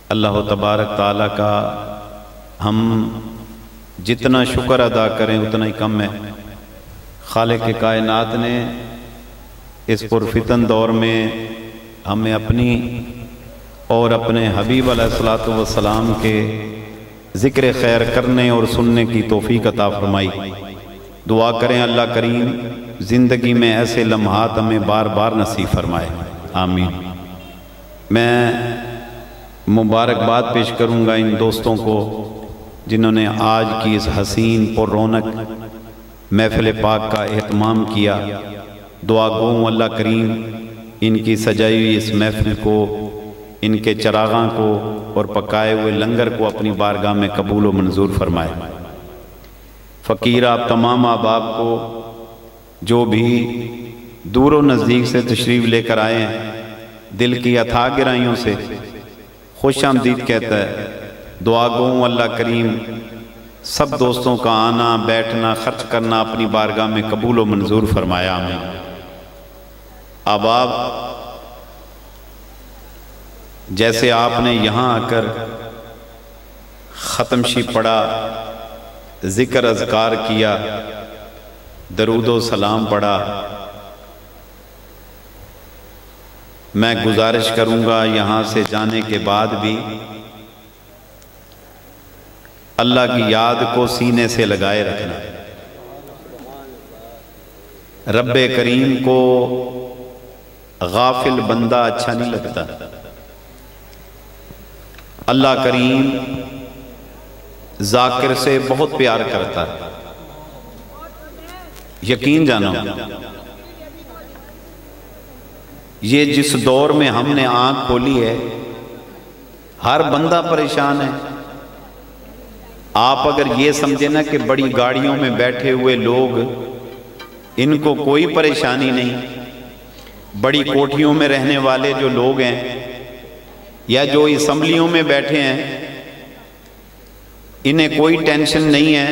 اللہ تبارک تعالیٰ کا ہم جتنا شکر ادا کریں اتنا ہی کم ہے۔ خالق کائنات نے اس پرفتن دور میں ہمیں اپنی اور اپنے حبیب علیہ الصلوۃ والسلام کے ذکر خیر کرنے اور سننے کی توفیق عطا فرمائی۔ دعا کریں اللہ کریم زندگی میں ایسے لمحات ہمیں بار بار نصیب فرمائے، آمین۔ میں مبارکباد پیش کروں گا ان دوستوں کو جنہوں نے آج کی اس حسین پر رونق محفل پاک کا اہتمام کیا۔ دعا گوں اللہ کریم ان کی سجائی ہوئی اس محفل کو، ان کے چراغاں کو اور پکائے ہوئے لنگر کو اپنی بارگاہ میں قبول و منظور فرمائے۔ فقیر آپ تمام احباب کو جو بھی دور و نزدیک سے تشریف لے کر آئے ہیں، دل کی اتھاہ گہرائیوں سے خوش آمدید کہتا ہے۔ دعا گوں اللہ کریم سب دوستوں کا آنا بیٹھنا خرچ کرنا اپنی بارگاہ میں قبول و منظور فرمایا، آمین۔ احباب، جیسے آپ نے یہاں آ کر ختم شی پڑھا، ذکر اذکار کیا، درود و سلام پڑھا، میں گزارش کروں گا یہاں سے جانے کے بعد بھی اللہ کی یاد کو سینے سے لگائے رکھنا۔ رب کریم کو غافل بندہ اچھا نہیں لگتا۔ اللہ کریم ذاکر سے بہت پیار کرتا ہے، یقین جانو۔ یہ جس دور میں ہم نے آنکھ کھولی ہے، ہر بندہ پریشان ہے۔ آپ اگر یہ سمجھیں نا کہ بڑی گاڑیوں میں بیٹھے ہوئے لوگ ان کو کوئی پریشانی نہیں، بڑی کوٹھیوں میں رہنے والے جو لوگ ہیں یا جو اسمبلیوں میں بیٹھے ہیں انہیں کوئی ٹینشن نہیں ہے،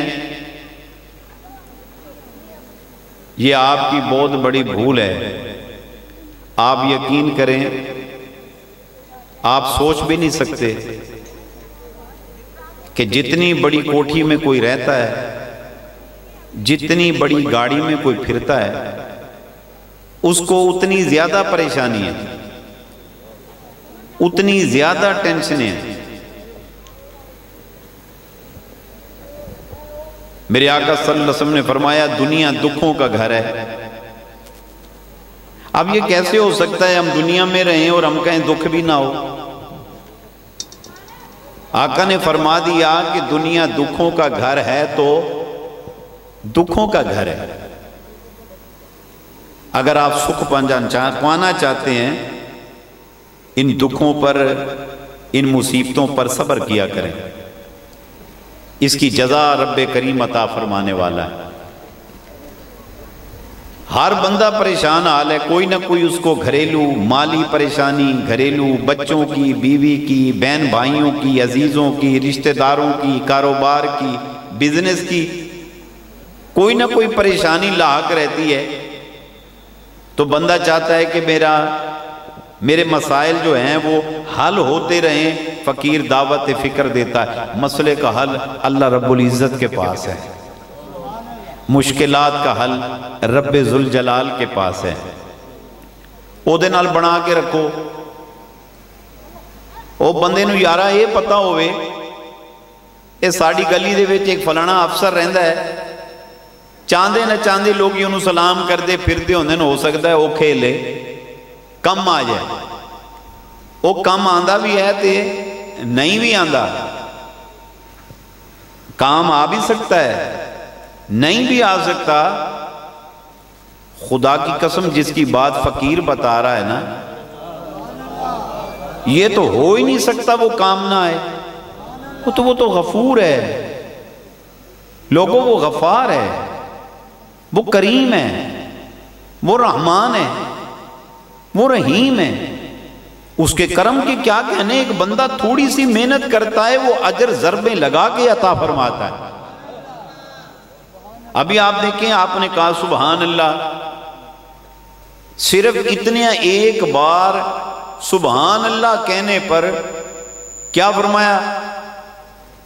یہ آپ کی بہت بڑی بھول ہے۔ آپ یقین کریں، آپ سوچ بھی نہیں سکتے کہ جتنی بڑی کوٹھی میں کوئی رہتا ہے، جتنی بڑی گاڑی میں کوئی پھرتا ہے، اس کو اتنی زیادہ پریشانی ہے، اتنی زیادہ ٹینشنیں ہیں۔ میرے آقا صلی اللہ علیہ وسلم نے فرمایا دنیا دکھوں کا گھر ہے۔ اب یہ کیسے ہو سکتا ہے ہم دنیا میں رہیں اور ہم کہیں دکھ بھی نہ ہو؟ آقا نے فرما دیا کہ دنیا دکھوں کا گھر ہے تو دکھوں کا گھر ہے۔ اگر آپ سکھ پانا چاہتے ہیں، ان دکھوں پر ان مصیبتوں پر صبر کیا کریں، اس کی جزا رب کریم عطا فرمانے والا ہے۔ ہر بندہ پریشان حال ہے، کوئی نہ کوئی اس کو گھریلو مالی پریشانی، گھریلو بچوں کی، بیوی کی، بہن بھائیوں کی، عزیزوں کی، رشتہ داروں کی، کاروبار کی، بزنس کی، کوئی نہ کوئی پریشانی لاحق رہتی ہے۔ تو بندہ چاہتا ہے کہ میرے مسائل جو ہیں وہ حل ہوتے رہیں۔ فقیر دعوت فکر دیتا ہے، مسئلے کا حل اللہ رب العزت کے پاس ہے، مشکلات کا حل رب ذوالجلال کے پاس ہے۔ او دے نال بنا کے رکھو۔ او بندے نو یارا یہ پتا ہوئے اے ساڑی گلی دے وچ ایک فلانا افسر رہندا ہے، چاندے نہ چاندے لوگ انہوں سلام کر دے پھر دے ہوندے ہو سکتا ہے او کھیلے کم آ جائے۔ او کم آندہ بھی ہے تے نہیں بھی آندہ، کام آ بھی سکتا ہے نہیں بھی آ سکتا۔ خدا کی قسم جس کی بات فقیر بتا رہا ہے نا، یہ تو ہو ہی نہیں سکتا وہ کام نہ آئے۔ وہ تو غفور ہے، لوگوں وہ غفار ہے، وہ کریم ہے، وہ رحمان ہے، وہ رحیم ہے۔ اس کے کرم کے کیا کہنے، ایک بندہ تھوڑی سی محنت کرتا ہے وہ اجر ضربیں لگا کے عطا فرماتا ہے۔ ابھی آپ دیکھیں، آپ نے کہا سبحان اللہ، صرف اتنے ایک بار سبحان اللہ کہنے پر کیا فرمایا؟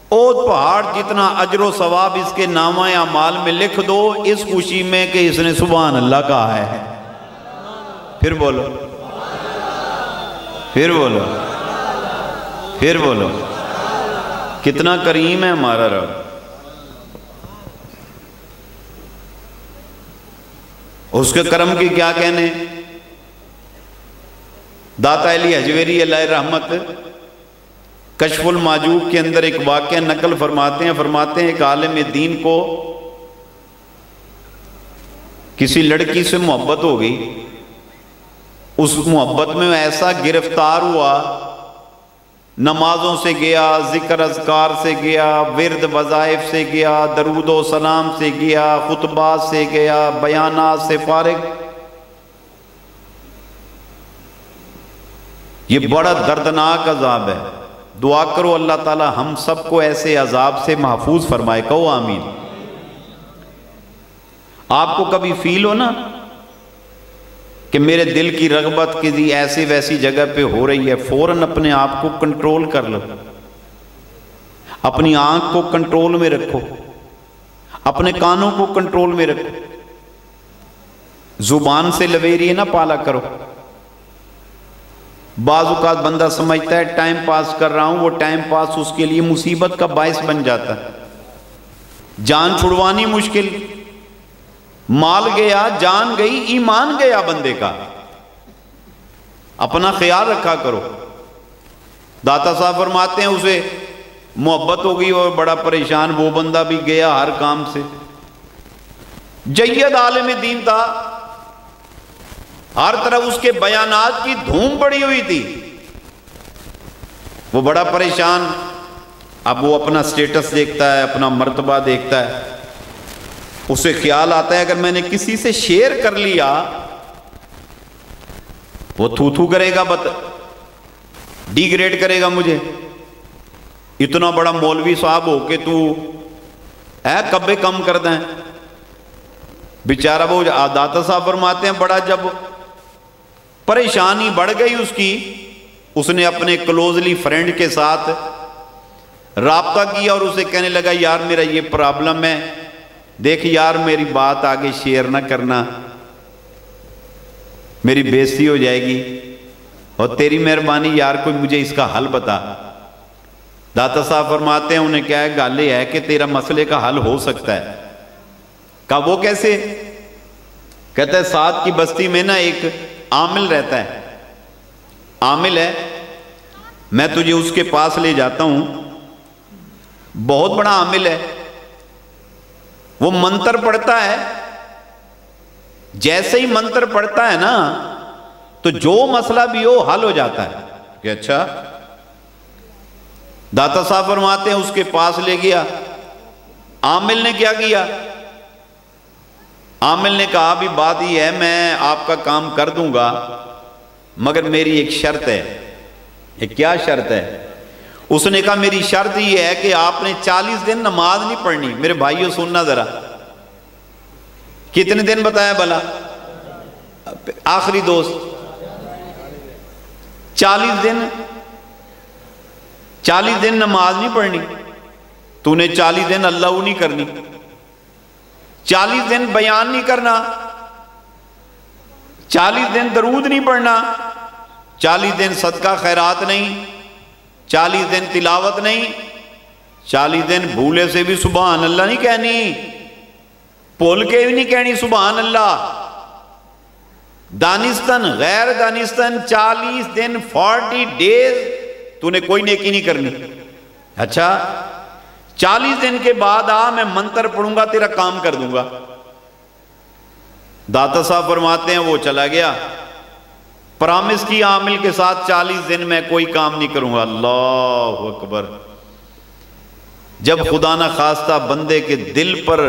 اوت پہاڑ جتنا اجر و ثواب اس کے نامہ اعمال میں لکھ دو، اس خوشی میں کہ اس نے سبحان اللہ کہا ہے۔ پھر بولو، پھر بولو، پھر بولو، کتنا کریم ہے ہمارا رب۔ اس کے کرم کی کیا کہنے۔ داتا علی حجویری علیہ رحمت کشف المعجوب کے اندر ایک واقعہ نقل فرماتے ہیں ایک عالم دین کو کسی لڑکی سے محبت ہو گئی، اس محبت میں ایسا گرفتار ہوا، نمازوں سے گیا، ذکر اذکار سے گیا، ورد وظائف سے گیا، درود و سلام سے گیا، خطبات سے گیا، بیانات سے فارغ۔ یہ بڑا دردناک عذاب ہے۔ دعا کرو اللہ تعالی ہم سب کو ایسے عذاب سے محفوظ فرمائے، کہو آمین۔ آپ کو کبھی فیل ہو نا کہ میرے دل کی رغبت کسی ایسی ویسی جگہ پہ ہو رہی ہے، فوراً اپنے آپ کو کنٹرول کر لو، اپنی آنکھ کو کنٹرول میں رکھو، اپنے کانوں کو کنٹرول میں رکھو، زبان سے لویریے نہ پالا کرو۔ بعض اوقات بندہ سمجھتا ہے ٹائم پاس کر رہا ہوں، وہ ٹائم پاس اس کے لیے مصیبت کا باعث بن جاتا ہے۔ جان چھڑوانی مشکل، مال گیا، جان گئی، ایمان گیا بندے کا۔ اپنا خیال رکھا کرو۔ داتا صاحب فرماتے ہیں اسے محبت ہو گئی اور بڑا پریشان، وہ بندہ بھی گیا ہر کام سے، جید عالم دین تھا، ہر طرف اس کے بیانات کی دھوم پڑی ہوئی تھی، وہ بڑا پریشان۔ اب وہ اپنا سٹیٹس دیکھتا ہے، اپنا مرتبہ دیکھتا ہے، اسے خیال آتا ہے اگر میں نے کسی سے شیئر کر لیا وہ تھو تھو کرے گا، ڈی گریڈ کرے گا مجھے، اتنا بڑا مولوی صاحب ہو کے تو کبے کم کر دیں۔ بیچارہ وہ داتا صاحب فرماتے ہیں بڑا جب پریشانی بڑھ گئی اس کی، اس نے اپنے کلوزلی فرینڈ کے ساتھ رابطہ کیا اور اسے کہنے لگا یار میرا یہ پرابلم ہے، دیکھ یار میری بات آگے شیئر نہ کرنا، میری بےزتی ہو جائے گی، اور تیری مہربانی یار کوئی مجھے اس کا حل بتا۔ داتا صاحب فرماتے ہیں انہیں کیا ہے، گل یہ ہے کہ تیرا مسئلے کا حل ہو سکتا ہے۔ کہا وہ کیسے؟ کہتا ہے ساتھ کی بستی میں نا ایک عامل رہتا ہے، عامل ہے، میں تجھے اس کے پاس لے جاتا ہوں، بہت بڑا عامل ہے، وہ منتر پڑھتا ہے، جیسے ہی منتر پڑھتا ہے نا تو جو مسئلہ بھی ہو حل ہو جاتا ہے۔ کہ اچھا، داتا صاحب فرماتے ہیں اس کے پاس لے گیا، عامل نے کیا کیا؟ عامل نے کہا بھی بات یہ ہے میں آپ کا کام کر دوں گا مگر میری ایک شرط ہے۔ ایک کیا شرط ہے؟ اس نے کہا میری شرط یہ ہے کہ آپ نے 40 دن نماز نہیں پڑھنی۔ میرے بھائیو سننا ذرا، کتنے دن بتایا بھلا؟ آخری دوست 40 دن، 40 دن نماز نہیں پڑھنی، تو نے 40 دن اللہ نہیں کرنی، 40 دن بیان نہیں کرنا، 40 دن درود نہیں پڑھنا، 40 دن صدقہ خیرات نہیں، 40 دن تلاوت نہیں، 40 دن بھولے سے بھی سبحان اللہ نہیں کہنی، بھول کے بھی نہیں کہنی سبحان اللہ، دانستن غیر دانستن 40 دن 40 ڈیز تو نے کوئی نیکی نہیں کرنی۔ اچھا 40 دن کے بعد میں منتر پڑھوں گا تیرا کام کر دوں گا۔ داتا صاحب فرماتے ہیں وہ چلا گیا، پرامس کی عامل کے ساتھ 40 دن میں کوئی کام نہیں کروں گا۔ اللہ اکبر۔ جب خدا نہ خواستہ بندے کے دل پر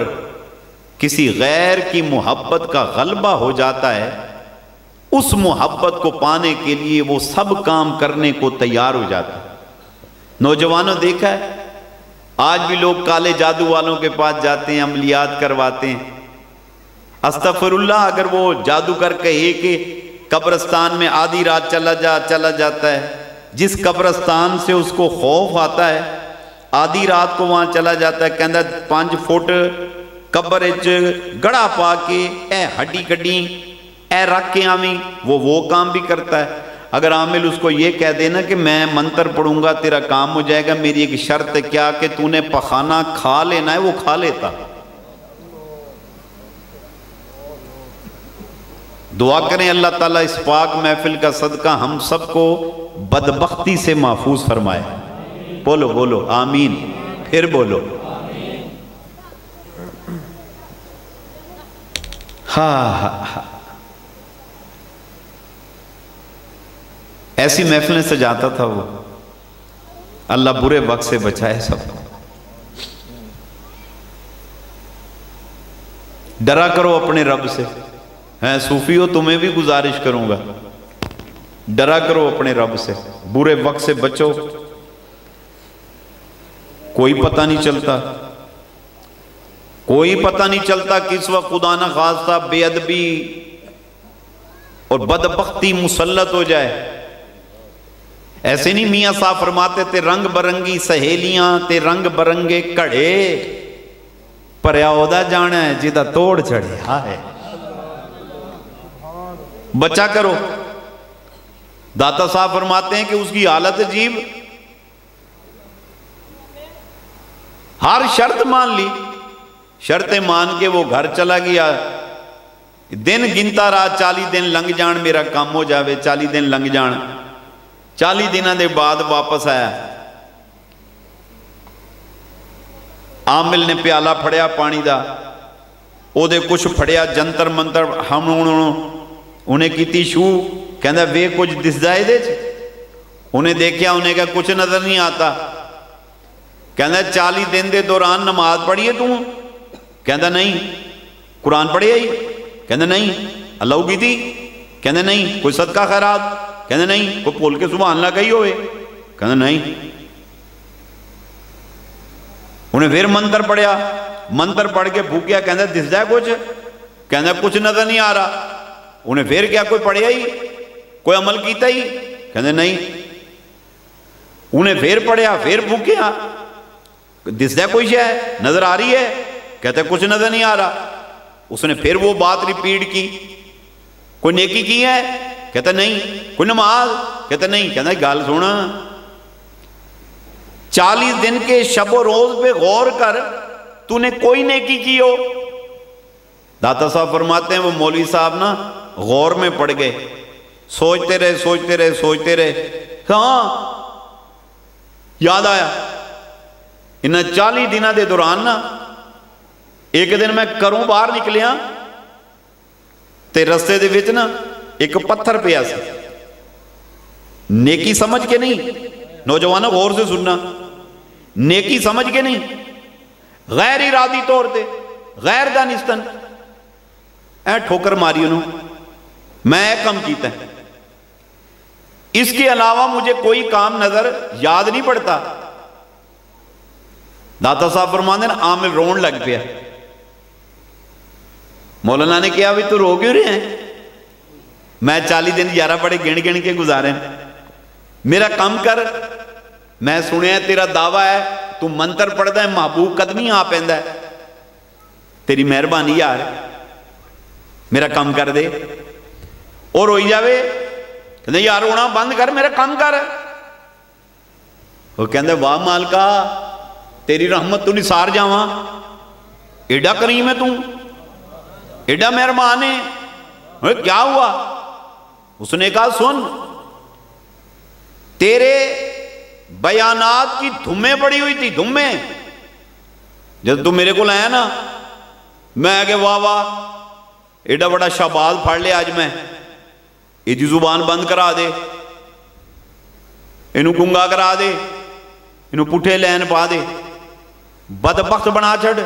کسی غیر کی محبت کا غلبہ ہو جاتا ہے، اس محبت کو پانے کے لیے وہ سب کام کرنے کو تیار ہو جاتا ہے۔ نوجوانوں دیکھا ہے آج بھی لوگ کالے جادو والوں کے پاس جاتے ہیں، عملیات کرواتے ہیں۔ استغفر اللہ، اگر وہ جادوگر کہے کہ قبرستان میں آدھی رات چلا جاتا ہے، جس قبرستان سے اس کو خوف آتا ہے آدھی رات کو وہاں چلا جاتا ہے، کہندہ 5 فٹ قبر گڑا پا کے اے ہڈی کڈی اے رکھ کے آمیں، وہ کام بھی کرتا ہے۔ اگر عامل اس کو یہ کہہ دینا کہ میں منتر پڑھوں گا تیرا کام ہو جائے گا، میری ایک شرط ہے کیا کہ تو نے پخانہ کھا لینا ہے، وہ کھا لیتا۔ دعا کریں اللہ تعالیٰ اس پاک محفل کا صدقہ ہم سب کو بدبختی سے محفوظ فرمائے۔ بولو بولو آمین، پھر بولو ہاں۔ ایسی محفلیں سجاتا تھا وہ، اللہ برے وقت سے بچائے سب کو۔ ڈرا کرو اپنے رب سے، ہیں صوفیو تمہیں بھی گزارش کروں گا، ڈرا کرو اپنے رب سے، برے وقت سے بچو، کوئی پتہ نہیں چلتا، کوئی پتہ نہیں چلتا کس وقت خدا نہ خواستہ بے ادبی اور بدبختی مسلط ہو جائے۔ ایسے نہیں میاں صاحب فرماتے تھے رنگ برنگی سہیلیاں تے رنگ برنگے کڑے، پریا عہدہ جانا ہے جدہ توڑ چڑھے ہے۔ بچا کرو۔ داتا صاحب فرماتے ہیں کہ اس کی حالت عجیب، ہر شرط مان لی، شرطیں مان کے وہ گھر چلا گیا، دن گنتا رہا 40 دن لنگ جان میرا کام ہو جاوے، 40 دن لنگ جان، 40 دنوں دے بعد واپس آیا۔ عامل نے پیالہ پھڑیا پانی دا، او دے کچھ پھڑیا جنتر منتر ہم انہیں کیتی شو، کہندہ وے کچھ دس جائے دے چھے، انہیں دیکھیا انہیں کہا کچھ نظر نہیں آتا، کہندہ 40 دن دے دوران نماز پڑھیے تم، کہندہ نہیں، قرآن پڑھے ہی، کہندہ نہیں، اللہ کی تھی، کہندہ نہیں، کوئی صدقہ خیرات، کہندہ نہیں، کوئی پول کے سبحان اللہ کہی ہوئے، کہندہ نہیں۔ انہیں پھر منتر پڑھیا، منتر پڑھ کے بھوکیا، کہندہ دس جائے کچھ، کہندہ کچھ نظر نہیں آ رہا، انہیں پھر کیا کوئی پڑھیا ہی، کوئی عمل کیتا ہی، کہندہ نہیں۔ انہیں پھر پڑھیا، پھر بھوکیا، دس جائے کوئی شے نظر آ رہی ہے، کہتا ہے کچھ نظر نہیں آ رہا۔ اس نے پھر وہ بات ریپیٹ کی، کوئی نیکی کی ہے، کہتا نہیں، کوئی نماز، کہتا نہیں، کہتا گال سونا 40 دن کے شب و روز پہ غور کر، تو نے کوئی نیکی کی ہو؟ داتا صاحب فرماتے ہیں وہ مولوی صاحب نا غور میں پڑ گئے، سوچتے رہے سوچتے رہے سوچتے رہے، ہاں یاد آیا انہاں 40 دنوں دے دوران نا ایک دن میں کروں باہر نکلیا تے رستے دے وچ نا ایک پتھر پیا سی، نیکی سمجھ کے نہیں، نوجوانہ غور سے سننا، نیکی سمجھ کے نہیں، غیر ارادی طور تے غیر دانستن اے ٹھوکر ماری انہوں، میں کم کیتا ہے، اس کے علاوہ مجھے کوئی کام نظر یاد نہیں پڑتا۔ داتا صاحب فرماتے ہیں عامل رون لگ پیا، مولانا نے کہا بھی تو رو کیوں رہے ہیں؟ میں 40 دن 11 بڑے گن گن کے گزارے، میرا کام کر، میں سنے ہیں تیرا دعویٰ ہے تو منتر پڑھتا ہے محبوب قدمی آ پہندا ہے، تیری مہربانی یار میرا کام کر دے، اور روئی جاوے کہتے ہیں یار رونا بند کر میرا کام کر، وہ کہتے ہیں واہ مالکا تیری رحمت تو نثار جاواں، ایڈا کریم ہے تم، ایڈا مہربان ہے، کیا ہوا؟ اس نے کہا سن، تیرے بیانات کی دھمیں پڑی ہوئی تھی، دھمیں، جب تو میرے کو آیا نا میں آگے واہ واہ ایڈا بڑا شہباز پھاڑ لے آج میں، ایدی زبان بند کرا دے، انہوں گنگا کرا دے، انہوں پٹھے لین پا دے، بدبخت بنا چھڑ،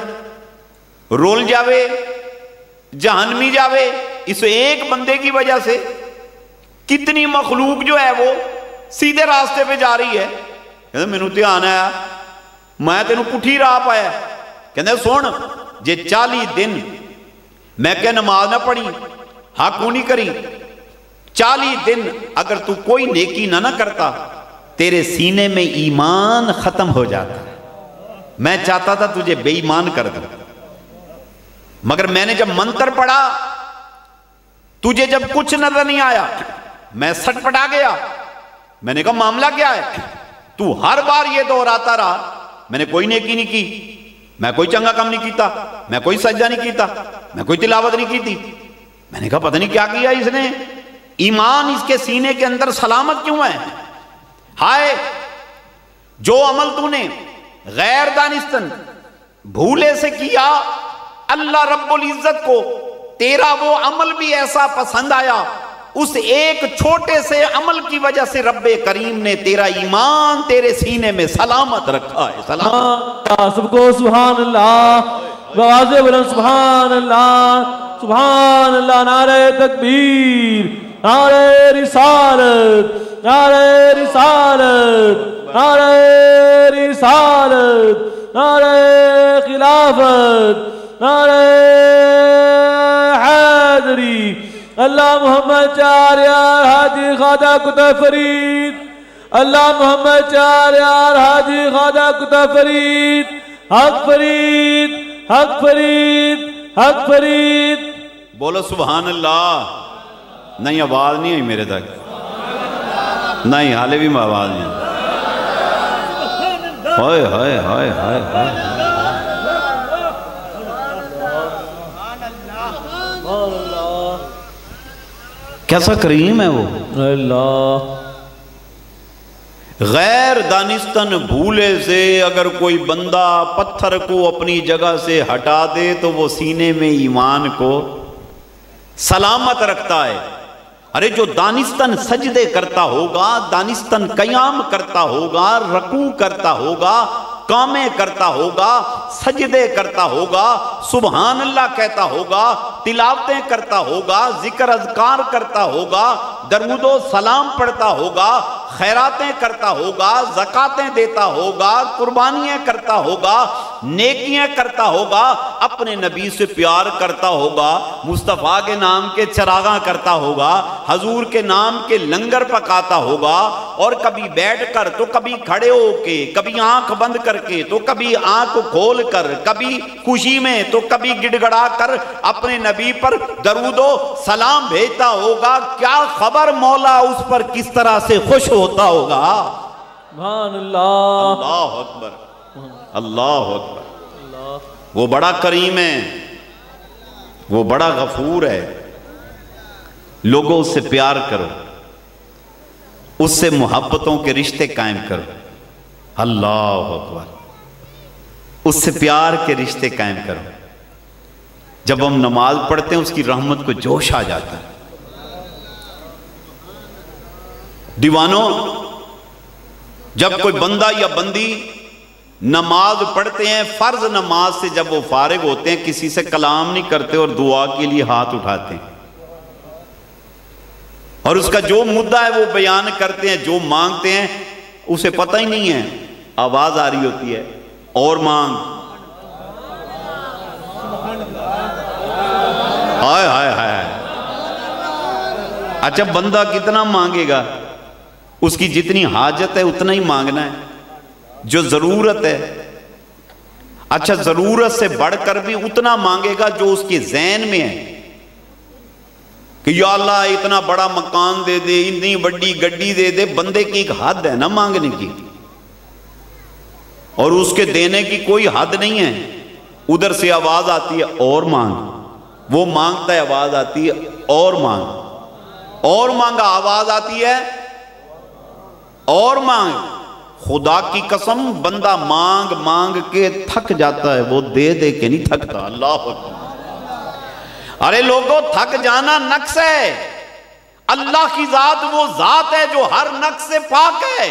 رول جاوے، جہنمی جاوے، اس ایک بندے کی وجہ سے کتنی مخلوق جو ہے وہ سیدھے راستے پہ جا رہی ہے۔ کہتے میں نے دھیان آیا، میں تینوں پٹھی راہ پایا، کہتے سن جے 40 دن میں کہ نماز نہ پڑھی، حق نہیں کری، 40 دن اگر تو کوئی نیکی نہ کرتا تیرے سینے میں ایمان ختم ہو جاتا ہے۔ میں چاہتا تھا تجھے بے ایمان کر دوں، مگر میں نے جب منتر پڑھا، تجھے جب کچھ نظر نہیں آیا، میں سٹ پٹا گیا۔ میں نے کہا معاملہ کیا ہے؟ تو ہر بار یہ دہراتا رہا، میں نے کوئی نیکی نہیں کی، میں کوئی چنگا کام نہیں کیتا، میں کوئی سجدہ نہیں کیتا، میں کوئی تلاوت نہیں کیتی۔ میں نے کہا پتہ نہیں کیا کیا اس نے، ایمان اس کے سینے کے اندر سلامت کیوں ہے؟ ہائے جو عمل تو نے غیر دانستن بھولے سے کیا، اللہ رب العزت کو تیرا وہ عمل بھی ایسا پسند آیا، اس ایک چھوٹے سے عمل کی وجہ سے رب کریم نے تیرا ایمان تیرے سینے میں سلامت رکھا ہے۔ سلامت سب کو سبحان اللہ، بواز بلند سبحان اللہ، سبحان اللہ، نعرہ تکبیر، نعرہ رسالت، نعرہ رسالت، نعرہ رسالت، نعرہ خلافت، نعرہ حیدری، اللہ محمد چار یار حاجی خواجہ قطب فرید، اللہ محمد چار یار حاجی خواجہ قطب فرید، حق فرید، حق فرید، حق فرید۔ بولو سبحان اللہ۔ نہیں آواز نہیں آئی میرے تک، نہیں حالے بھی آواز نہیں آئی۔ ہائے ہائے ہائے ہائے ہائے، کیسا کریم ہے وہ اللہ۔ غیر دانستن بھولے سے اگر کوئی بندہ پتھر کو اپنی جگہ سے ہٹا دے تو وہ سینے میں ایمان کو سلامت رکھتا ہے۔ ارے جو دانستن سجدے کرتا ہوگا، دانستن قیام کرتا ہوگا، رکوع کرتا ہوگا، کامیں کرتا ہوگا، سجدے کرتا ہوگا، سبحان اللہ کہتا ہوگا، تلاوتیں کرتا ہوگا، ذکر اذکار کرتا ہوگا، درود و سلام پڑھتا ہوگا، خیراتیں کرتا ہوگا، زکاتیں دیتا ہوگا، قربانیاں کرتا ہوگا، نیکیاں کرتا ہوگا، اپنے نبی سے پیار کرتا ہوگا، مصطفیٰ کے نام کے چراغاں کرتا ہوگا، حضور کے نام کے لنگر پکاتا ہوگا، اور کبھی بیٹھ کر تو کبھی کھڑے ہو کے، کبھی آنکھ بند کر کے تو کبھی آنکھ کھول کر، کبھی خوشی میں تو کبھی گڑ گڑا کر اپنے نبی پر درود و سلام بھیجتا ہوگا، کیا خبر مولا اس پر کس طرح سے خوش ہوتا ہوگا۔ سبحان اللہ، اللہ اکبر، اللہ اکبر۔ وہ بڑا کریم ہے، وہ بڑا غفور ہے۔ لوگوں اس سے پیار کرو، اس سے محبتوں کے رشتے قائم کرو۔ اللہ اکبر، اس سے پیار کے رشتے قائم کرو۔ جب ہم نماز پڑھتے ہیں اس کی رحمت کو جوش آ جاتا ہے۔ دیوانوں، جب کوئی بندہ یا بندی نماز پڑھتے ہیں، فرض نماز سے جب وہ فارغ ہوتے ہیں، کسی سے کلام نہیں کرتے اور دعا کے لیے ہاتھ اٹھاتے ہیں، اور اس کا جو مدعا ہے وہ بیان کرتے ہیں، جو مانگتے ہیں اسے پتہ ہی نہیں ہے، آواز آ رہی ہوتی ہے اور مانگ، ہائے ہائے ہائے۔ اچھا بندہ کتنا مانگے گا؟ اس کی جتنی حاجت ہے اتنا ہی مانگنا ہے، جو ضرورت ہے۔ اچھا ضرورت سے بڑھ کر بھی اتنا مانگے گا جو اس کے ذہن میں ہے کہ یا اللہ اتنا بڑا مکان دے دے، اتنی بڑی گڈی دے دے۔ بندے کی ایک حد ہے نا مانگنے کی، اور اس کے دینے کی کوئی حد نہیں ہے۔ ادھر سے آواز آتی ہے اور مانگ، وہ مانگتا ہے، آواز آتی ہے اور مانگ، اور مانگا، آواز آتی ہے اور مانگ۔ خدا کی قسم بندہ مانگ مانگ کے تھک جاتا ہے، وہ دے دے کے نہیں تھکتا۔ اللہ اکبر۔ ارے لوگوں، تھک جانا نقص ہے، اللہ کی ذات وہ ذات ہے جو ہر نقص سے پاک ہے،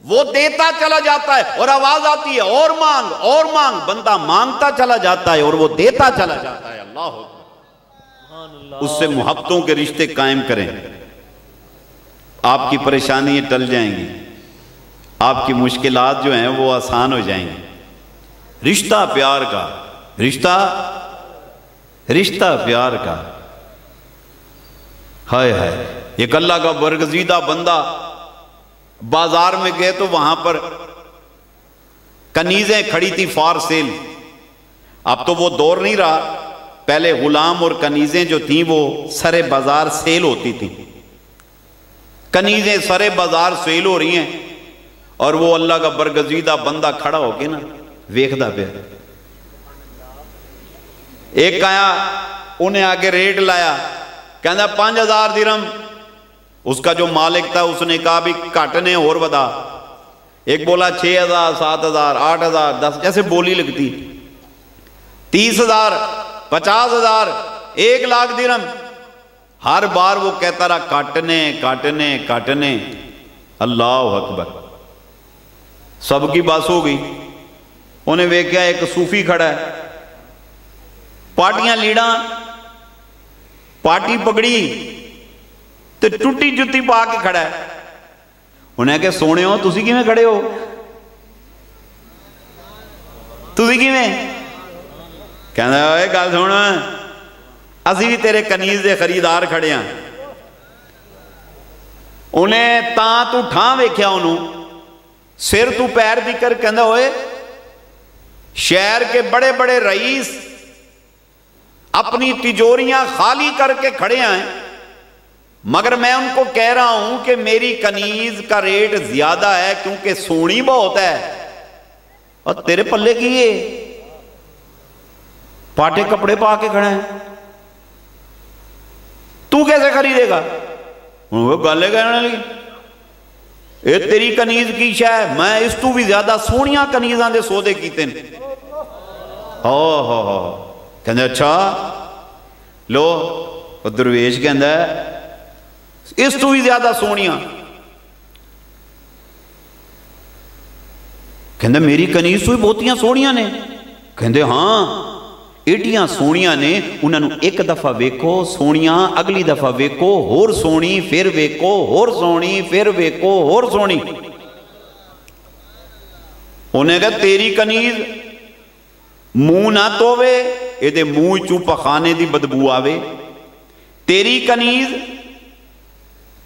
وہ دیتا چلا جاتا ہے، اور آواز آتی ہے اور مانگ اور مانگ، بندہ مانگتا چلا جاتا ہے اور وہ دیتا چلا جاتا ہے۔ اللہ اکبر۔ اس سے محبتوں کے رشتے قائم کریں، آپ کی پریشانی ٹل جائیں گی، آپ کی مشکلات جو ہیں وہ آسان ہو جائیں گی۔ رشتہ پیار کا، رشتہ پیار کا، ہائے ہائے۔ ایک اللہ کا برگزیدہ بندہ بازار میں گئے تو وہاں پر کنیزیں کھڑی تھی فار سیل. اب تو وہ دور نہیں رہا، پہلے غلام اور کنیزیں جو تھیں وہ سرے بازار سیل ہوتی تھیں. کنیزیں سرے بازار سیل ہو رہی ہیں اور وہ اللہ کا برگزیدہ بندہ کھڑا ہو کے نا ویکھدا پیا. ایک آیا انہیں آگے ریٹ لایا، کہنا 5000 درہم. اس کا جو مالک تھا اس نے کہا بھی کٹنے اور بتا. ایک بولا 6000 7000 8000 10، جیسے بولی لگتی. 30,000 50,000 1,00,000 درہم. ہر بار وہ کہتا رہا کاٹنے کاٹنے کاٹنے. اللہ اکبر. سب کی بس ہو گئی. انہیں ویکھیا ایک صوفی کھڑا ہے، پاٹیاں لیڑاں، پاٹی پگڑی تو ٹوٹی جتی پا کے کھڑا ہے. انہیں کہ سونے ہو تسی کیویں کھڑے ہو؟ تسی کیویں؟ کہنا اے گل سن، اسی بھی تیرے کنیز دے خریدار کھڑے ہیں. انہیں تاں تو ٹھاں ویکھیا انہوں سر تو پیر دی کر کہندا ہوئے شہر کے بڑے بڑے رئیس اپنی تجوریاں خالی کر کے کھڑے ہیں، مگر میں ان کو کہہ رہا ہوں کہ میری کنیز کا ریٹ زیادہ ہے کیونکہ سونی بہت ہے، اور تیرے پلے کی یہ پاٹے کپڑے پا کے کھڑے ہیں، تو کیسے خریدے گا؟ وہ گالے کہنے لگی اے تیری کنیز کی شے ہے، میں اس تو بھی زیادہ سونیاں کنیزاں دے سودے کیتے ہیں. کہندے اچھا لو. درویش کہندہ ہے اس تو بھی زیادہ سونیاں. کہندے میری کنیز تو بھی بہتیاں سونیاں نے. کہندے ہاں ایڈیاں سونیاں نے، انہوں نے ایک دفعہ ویکھو سونیاں، اگلی دفعہ ویکھو ہور سونی، پھر ویکھو ہور سونی، پھر ویکھو ہور سونی. انہیں کہا تیری کنیز منہ نہ تووے، یہ دے منہ چوں پخانے دی بدبو آوے. تیری کنیز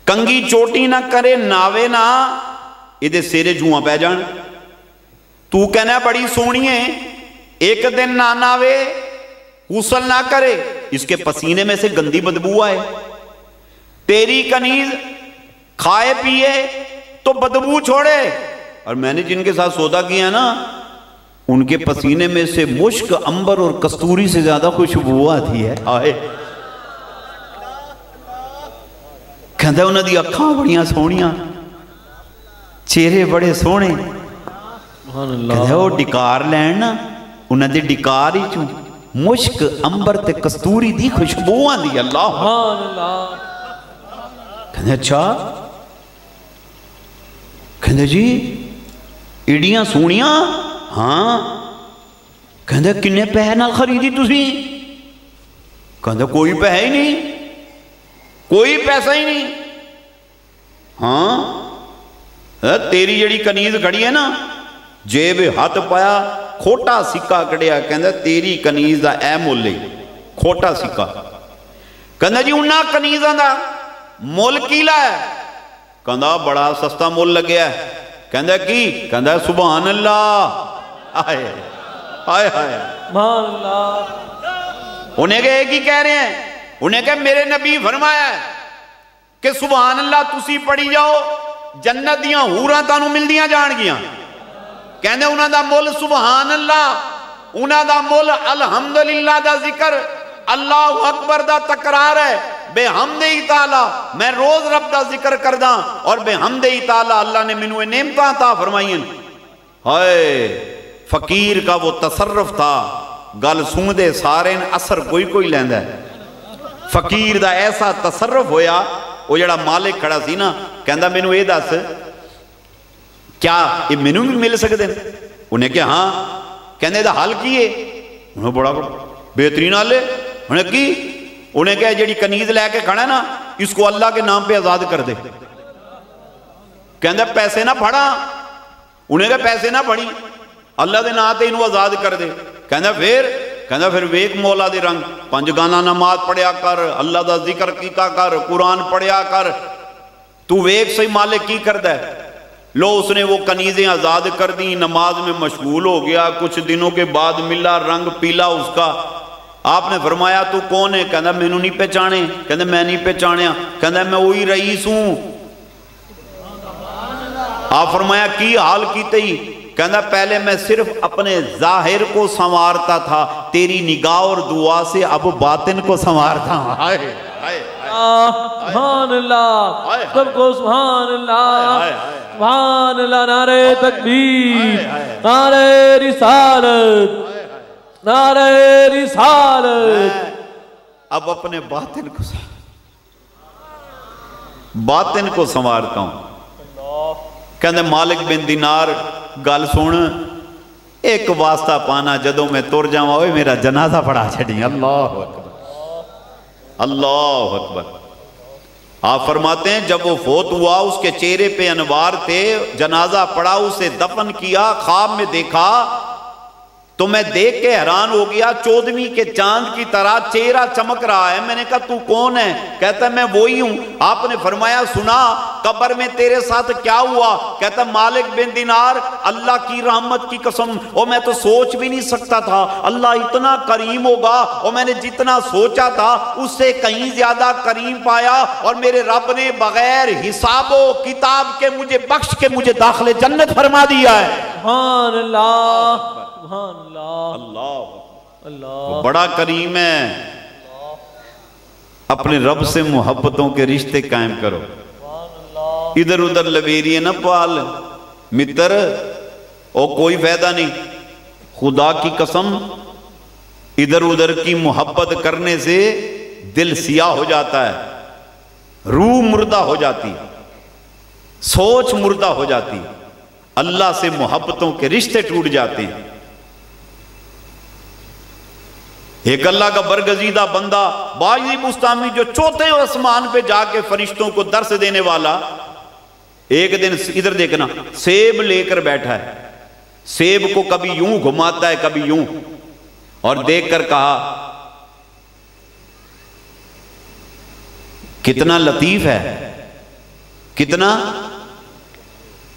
کنگی چوٹی نہ کرے ناوے نہ، یہ دے سیرے جوہاں پہ جان. تو کہنا بڑی سونی ہے، ایک دن نہ ناوے غسل نہ کرے، اس کے پسینے میں سے گندی بدبو آئے. تیری کنیز کھائے پیے تو بدبو چھوڑے، اور میں نے جن کے ساتھ سودا کیا نا ان کے پسینے میں سے مشک، امبر اور کستوری سے زیادہ خوشبو آتی ہے. آئے کہندہ انہوں دی اکھاں بڑیاں سونیاں، چہرے بڑے سونے. کہندہ وہ ڈکار لین نا، انہوں دے ڈکار ہی چوں مشک، امبر تے کستوری دی خوشبو آندی. اللہ کہندے اچھا. کہندے جی ایڈیاں سونیاں؟ ہاں. کہندے کنے پیسے نال خریدی تسی؟ کہندے کوئی پیسہ ہی نہیں، کوئی پیسہ ہی نہیں. ہاں تیری جڑی کنیز کھڑی ہے نا، جیب ہاتھ پایا کھوٹا سکہ کڑیا. کہندہ تیری کنیز دا اے مول لے کھوٹا سکہ. کہندہ جی انہا کنیزاں دا مول کیلا ہے؟ کہندہ بڑا سستا مول لگیا ہے. کہندہ کی؟ کہندہ سبحان اللہ. آئے آئے آئے سبحان اللہ. انہیں کہ ایک ہی کہہ رہے ہیں. انہیں کہ میرے نبی فرمایا ہے کہ سبحان اللہ تسی پڑھی جاؤ جنت دیاں حوراں تانوں مل دیاں جان گیاں. کہنے انہاں دا مول سبحان اللہ، انہاں دا مول الحمدللہ دا ذکر، اللہ اکبر دا تقرار ہے. بے حمدہی تعالیٰ میں روز رب دا ذکر کردہ، اور بے حمدہی تعالیٰ اللہ نے منوے نعمتاں عطا فرمائیں. ہائے فقیر کا وہ تصرف تھا، گل سن دے سارے اثر کوئی کوئی لیندہ ہے. فقیر دا ایسا تصرف ہویا، وہ جڑا مالک کھڑا سی نا کہندہ مینوں اے دس کیا یہ مینوں بھی مل سکتے ہیں؟ انہیں کہ ہاں. کہنے دا حل کیے؟ انہیں بڑا بہترین حل ہے. انہیں کی؟ انہیں کہ جڑی کنیز لے کے کھڑا ہے نا اس کو اللہ کے نام پہ آزاد کر دے. کہندہ پیسے نہ پھڑا. انہیں کہ پیسے نہ پھڑی، اللہ دے نام تے انہوں آزاد کر دے. کہندہ پھر ویک مولا دے رنگ 5 گانا نماز پڑھیا کر، اللہ دا ذکر کیتا کر، قرآن پڑھیا کر. تو ویک سے مالک کی کر دے؟ لو اس نے وہ کنیزیں آزاد کر دی، نماز میں مشغول ہو گیا، کچھ دنوں کے بعد ملا رنگ پیلا اس کا۔ آپ نے فرمایا تو کون ہے؟ کہندا مینوں نہیں پہچانے۔ کہندا میں نہیں پہچانیا۔ کہندا میں وہی رئیس ہوں۔ آپ فرمایا کی حال کیتے ہی؟ کہندا پہلے میں صرف اپنے ظاہر کو سنوارتا تھا، تیری نگاہ اور دعا سے اب باطن کو سنوارتا ہوں۔ سبحان اللہ، سب کو سبحان اللہ، سبحان اللہ۔ نعرہ تکبیر، نعرہ رسالت، نعرہ رسالت۔ اب اپنے باطن کو سنوارتا ہوں۔ کہندے مالک بن دینار گل سن، ایک واسطہ پانا جدوں میں تر جاواں اوے میرا جنازہ پڑھا چھڑی۔ اللہ اکبر، اللہ اکبر۔ آپ فرماتے ہیں جب وہ فوت ہوا اس کے چہرے پہ انوار تھے، جنازہ پڑھا، اسے دفن کیا، خواب میں دیکھا تو میں دیکھ کے حیران ہو گیا، 14ویں کے چاند کی طرح چہرہ چمک رہا ہے۔ میں نے کہا تو کون ہے؟ کہتا ہے میں وہی ہوں۔ آپ نے فرمایا سنا قبر میں تیرے ساتھ کیا ہوا؟ کہتا ہے مالک بن دینار اللہ کی رحمت کی قسم، اور میں تو سوچ بھی نہیں سکتا تھا اللہ اتنا کریم ہوگا، اور میں نے جتنا سوچا تھا اس سے کہیں زیادہ کریم پایا، اور میرے رب نے بغیر حساب و کتاب کے مجھے بخش کے مجھے داخل جنت فرما دیا ہے۔ سبحان اللہ، سبحان اللہ، اللہ اللہ بڑا کریم ہے۔ اپنے رب سے محبتوں کے رشتے قائم کرو، ادھر ادھر لویریے نہ پال متر، اور کوئی فائدہ نہیں۔ خدا کی قسم ادھر ادھر کی محبت کرنے سے دل سیاہ ہو جاتا ہے، روح مردہ ہو جاتی، سوچ مردہ ہو جاتی، اللہ سے محبتوں کے رشتے ٹوٹ جاتے ہیں۔ ایک اللہ کا برگزیدہ بندہ باجی بستامی جو چوتھے آسمان پہ جا کے فرشتوں کو درس دینے والا، ایک دن ادھر دیکھنا سیب لے کر بیٹھا ہے، سیب کو کبھی یوں گھماتا ہے کبھی یوں، اور دیکھ کر کہا کتنا لطیف ہے،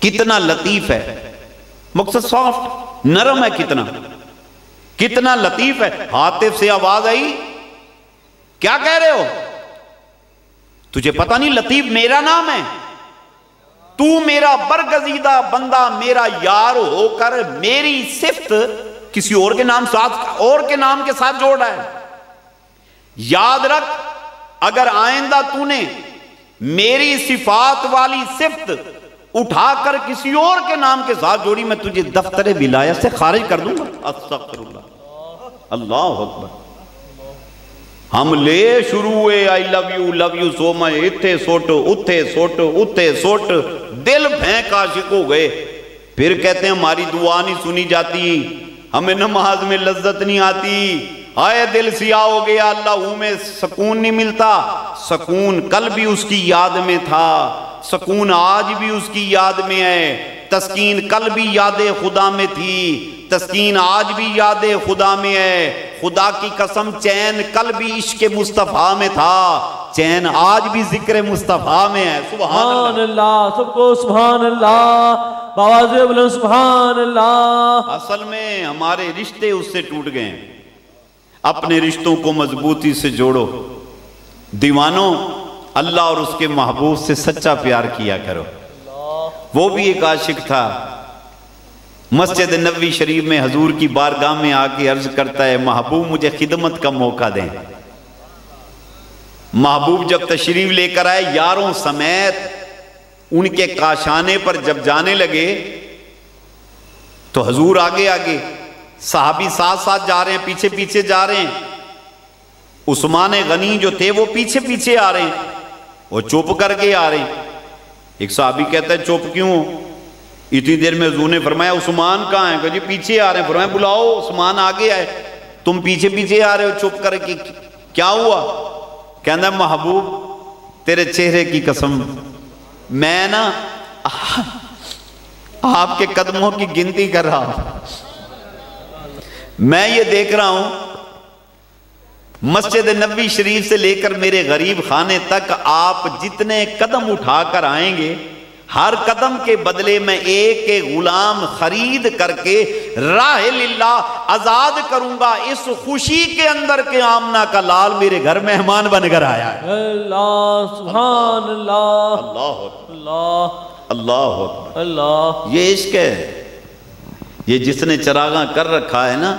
کتنا لطیف ہے، مقصد سافٹ نرم ہے، کتنا لطیف ہے۔ حاطف سے آواز آئی کیا کہہ رہے ہو؟ تجھے پتہ نہیں لطیف میرا نام ہے؟ تو میرا برگزیدہ بندہ میرا یار ہو کر میری صفت کسی اور کے نام کے ساتھ جوڑ رہا ہے۔ یاد رکھ اگر آئندہ تو نے میری صفات والی صفت اٹھا کر کسی اور کے نام کے ساتھ جوڑی، میں تجھے دفتر ولایت سے خارج کر دوں گا۔ استغفر اللہ، اللہ اکبر۔ ہم لے شروع ہوئے آئی لو یو سو مچ، اتھے سوٹ اتھے سوٹ، دل پھینک عاشق ہو گئے۔ پھر کہتے ہیں ہماری دعا نہیں سنی جاتی، ہمیں نماز میں لذت نہیں آتی، آئے دل سیاہ ہو گیا، اللہ میں سکون نہیں ملتا۔ سکون کل بھی اس کی یاد میں تھا، سکون آج بھی اس کی یاد میں ہے، تسکین کل بھی یاد خدا میں تھی، تسکین آج بھی یاد خدا میں ہے۔ خدا کی قسم چین کل بھی عشق مصطفیٰ میں تھا، چین آج بھی ذکر مصطفیٰ میں ہے۔ سبحان اللہ، سب کو سبحان اللہ، باواز بلند سبحان اللہ۔ اصل میں ہمارے رشتے اس سے ٹوٹ گئے ہیں، اپنے رشتوں کو مضبوطی سے جوڑو۔ دیوانوں اللہ اور اس کے محبوب سے سچا پیار کیا کرو۔ وہ بھی ایک عاشق تھا، مسجد نبوی شریف میں حضور کی بارگاہ میں آ کے عرض کرتا ہے محبوب مجھے خدمت کا موقع دیں۔ محبوب جب تشریف لے کر آئے یاروں سمیت ان کے کاشانے پر جب جانے لگے تو حضور آگے آگے، صحابی ساتھ ساتھ جا رہے ہیں، پیچھے پیچھے جا رہے ہیں۔ عثمان غنی جو تھے وہ پیچھے پیچھے آ رہے ہیں، وہ چپ کر کے آ رہے ہیں۔ ایک صحابی کہتا ہے چپ کیوں؟ اتنی دیر میں حضور نے فرمایا عثمان کہاں ہیں؟ کہ جی پیچھے آ رہے ہیں۔ فرمایا بلاؤ عثمان آگے آئے، تم پیچھے پیچھے آ رہے ہو چپ کر کے، کیا ہوا؟ کہنا محبوب تیرے چہرے کی قسم میں نا آپ کے قدموں کی گنتی کر رہا ہوں، میں یہ دیکھ رہا ہوں مسجد نبوی شریف سے لے کر میرے غریب خانے تک آپ جتنے قدم اٹھا کر آئیں گے ہر قدم کے بدلے میں ایک ایک غلام خرید کر کے راہ للہ آزاد کروں گا۔ اس خوشی کے اندر کہ آمنہ کا لال میرے گھر مہمان بن کر آیا ہے۔ اللہ سبحان اللہ اللہ اکبر، اللہ اللہ اکبر۔ اللہ یہ عشق ہے، یہ جس نے چراغاں کر رکھا ہے نا،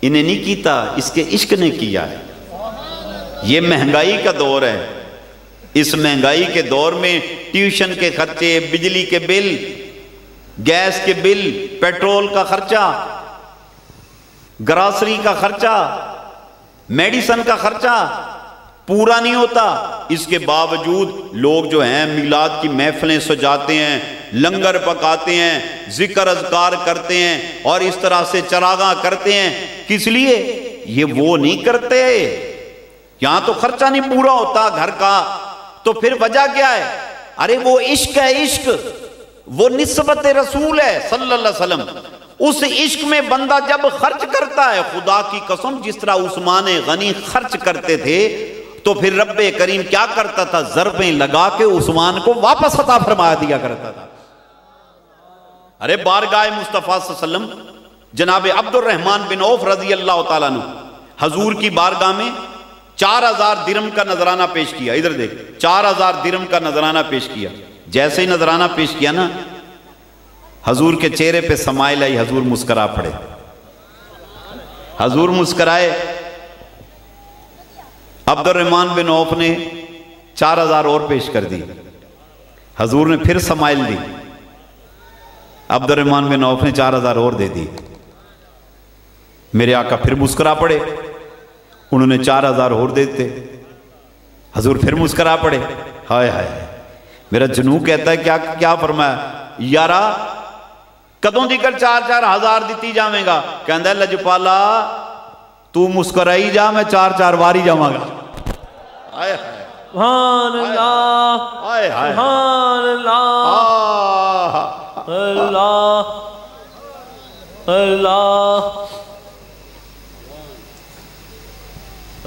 انہیں نہیں کیتا، اس کے عشق نے کیا ہے۔ یہ مہنگائی کا دور ہے، اس مہنگائی کے دور میں ٹیوشن کے خرچے، بجلی کے بل، گیس کے بل، پیٹرول کا خرچہ، گراسری کا خرچہ، میڈیسن کا خرچہ پورا نہیں ہوتا۔ اس کے باوجود لوگ جو ہیں میلاد کی محفلیں سجاتے ہیں، لنگر پکاتے ہیں، ذکر اذکار کرتے ہیں اور اس طرح سے چراغاں کرتے ہیں۔ کس لیے؟ یہ وہ نہیں کرتے، یہاں تو خرچہ نہیں پورا ہوتا گھر کا، تو پھر وجہ کیا ہے؟ ارے وہ عشق ہے، عشق وہ نسبت رسول ہے صلی اللہ علیہ وسلم۔ اس عشق میں بندہ جب خرچ کرتا ہے، خدا کی قسم جس طرح عثمان غنی خرچ کرتے تھے تو پھر رب کریم کیا کرتا تھا؟ ضربیں لگا کے عثمان کو واپس عطا فرما دیا کرتا تھا۔ ارے بارگاہ مصطفیٰ صلی اللہ علیہ وسلم جناب عبد الرحمن بن عوف رضی اللہ تعالیٰ عنہ حضور کی بارگاہ میں 4000 درہم کا نذرانہ پیش کیا۔ ادھر دیکھ، 4000 درہم کا نذرانہ پیش کیا۔ جیسے ہی نذرانہ پیش کیا نا، حضور کے چہرے پہ سمائل آئی، حضور مسکرا پڑے۔ حضور مسکرائے، عبد الرحمن بن عوف نے 4000 اور پیش کر دی، حضور نے پھر سمائل دی، عبد الرحمن بن عوف نے 4000 اور دے دی۔ میرے آقا پھر مسکرا پڑے، انہوں نے 4000 اور دیتے، حضور پھر مسکرا پڑے۔ ہائے ہائے، میرا جنوں کہتا ہے کیا فرمایا؟ یارا کدوں دیکر 4-4 ہزار دیتی جاویں گا؟ کہندہ ہے لجپالا تو مسکرائی جا، میں 4-4 واری جاواں گا۔ آئے ہائے، سبحان اللہ، آئے ہائے، سبحان اللہ، اللہ اللہ۔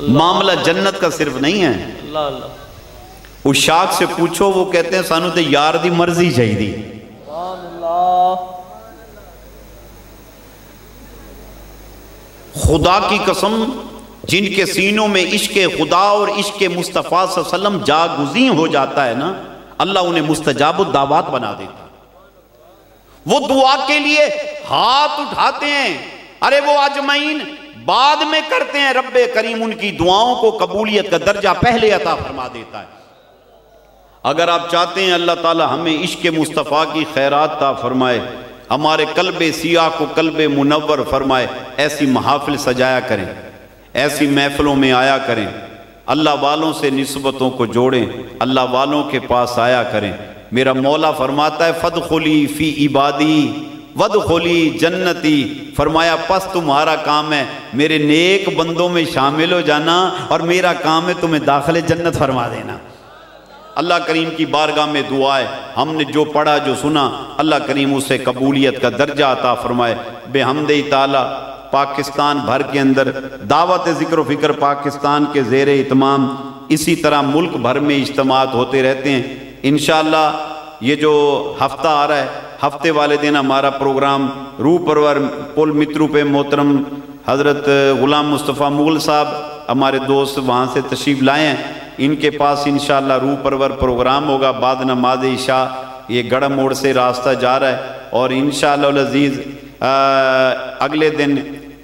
معاملہ جنت کا صرف نہیں ہے، اللہ اللہ، عشاق سے پوچھو، وہ کہتے ہیں سانو تے یار دی مرضی چاہیے دی۔ سبحان اللہ، خدا کی قسم جن کے سینوں میں عشق خدا اور عشق مصطفیٰ صلی اللہ علیہ وسلم جاگزیں ہو جاتا ہے نا، اللہ انہیں مستجاب الدعوات بنا دیتا۔ وہ دعا کے لیے ہاتھ اٹھاتے ہیں، ارے وہ اجمعین بعد میں کرتے ہیں، رب کریم ان کی دعاؤں کو قبولیت کا درجہ پہلے عطا فرما دیتا ہے۔ اگر آپ چاہتے ہیں اللہ تعالی ہمیں عشق مصطفیٰ کی خیرات عطا فرمائے، ہمارے قلب سیاہ کو قلب منور فرمائے، ایسی محافل سجایا کریں، ایسی محفلوں میں آیا کریں، اللہ والوں سے نسبتوں کو جوڑیں، اللہ والوں کے پاس آیا کریں۔ میرا مولا فرماتا ہے فَادْخُلِي فِي عِبَادِي وَادْخُلِي جنتی، فرمایا پس تمہارا کام ہے میرے نیک بندوں میں شامل ہو جانا اور میرا کام ہے تمہیں داخل جنت فرما دینا۔ اللہ کریم کی بارگاہ میں دعا ہے، ہم نے جو پڑھا جو سنا اللہ کریم اسے قبولیت کا درجہ عطا فرمائے۔ بے حمد تعالی پاکستان بھر کے اندر دعوت ذکر و فکر پاکستان کے زیر اہتمام اسی طرح ملک بھر میں اجتماعات ہوتے رہتے ہیں۔ انشاءاللہ یہ جو ہفتہ آ رہا ہے، ہفتے والے دن ہمارا پروگرام روح پرور پل مترو پہ محترم حضرت غلام مصطفیٰ مغل صاحب ہمارے دوست وہاں سے تشریف لائے ہیں، ان کے پاس انشاءاللہ روح پرور پروگرام ہوگا بعد نماز عشاء۔ یہ گڑھ موڑ سے راستہ جا رہا ہے اور انشاءاللہ العزیز اگلے دن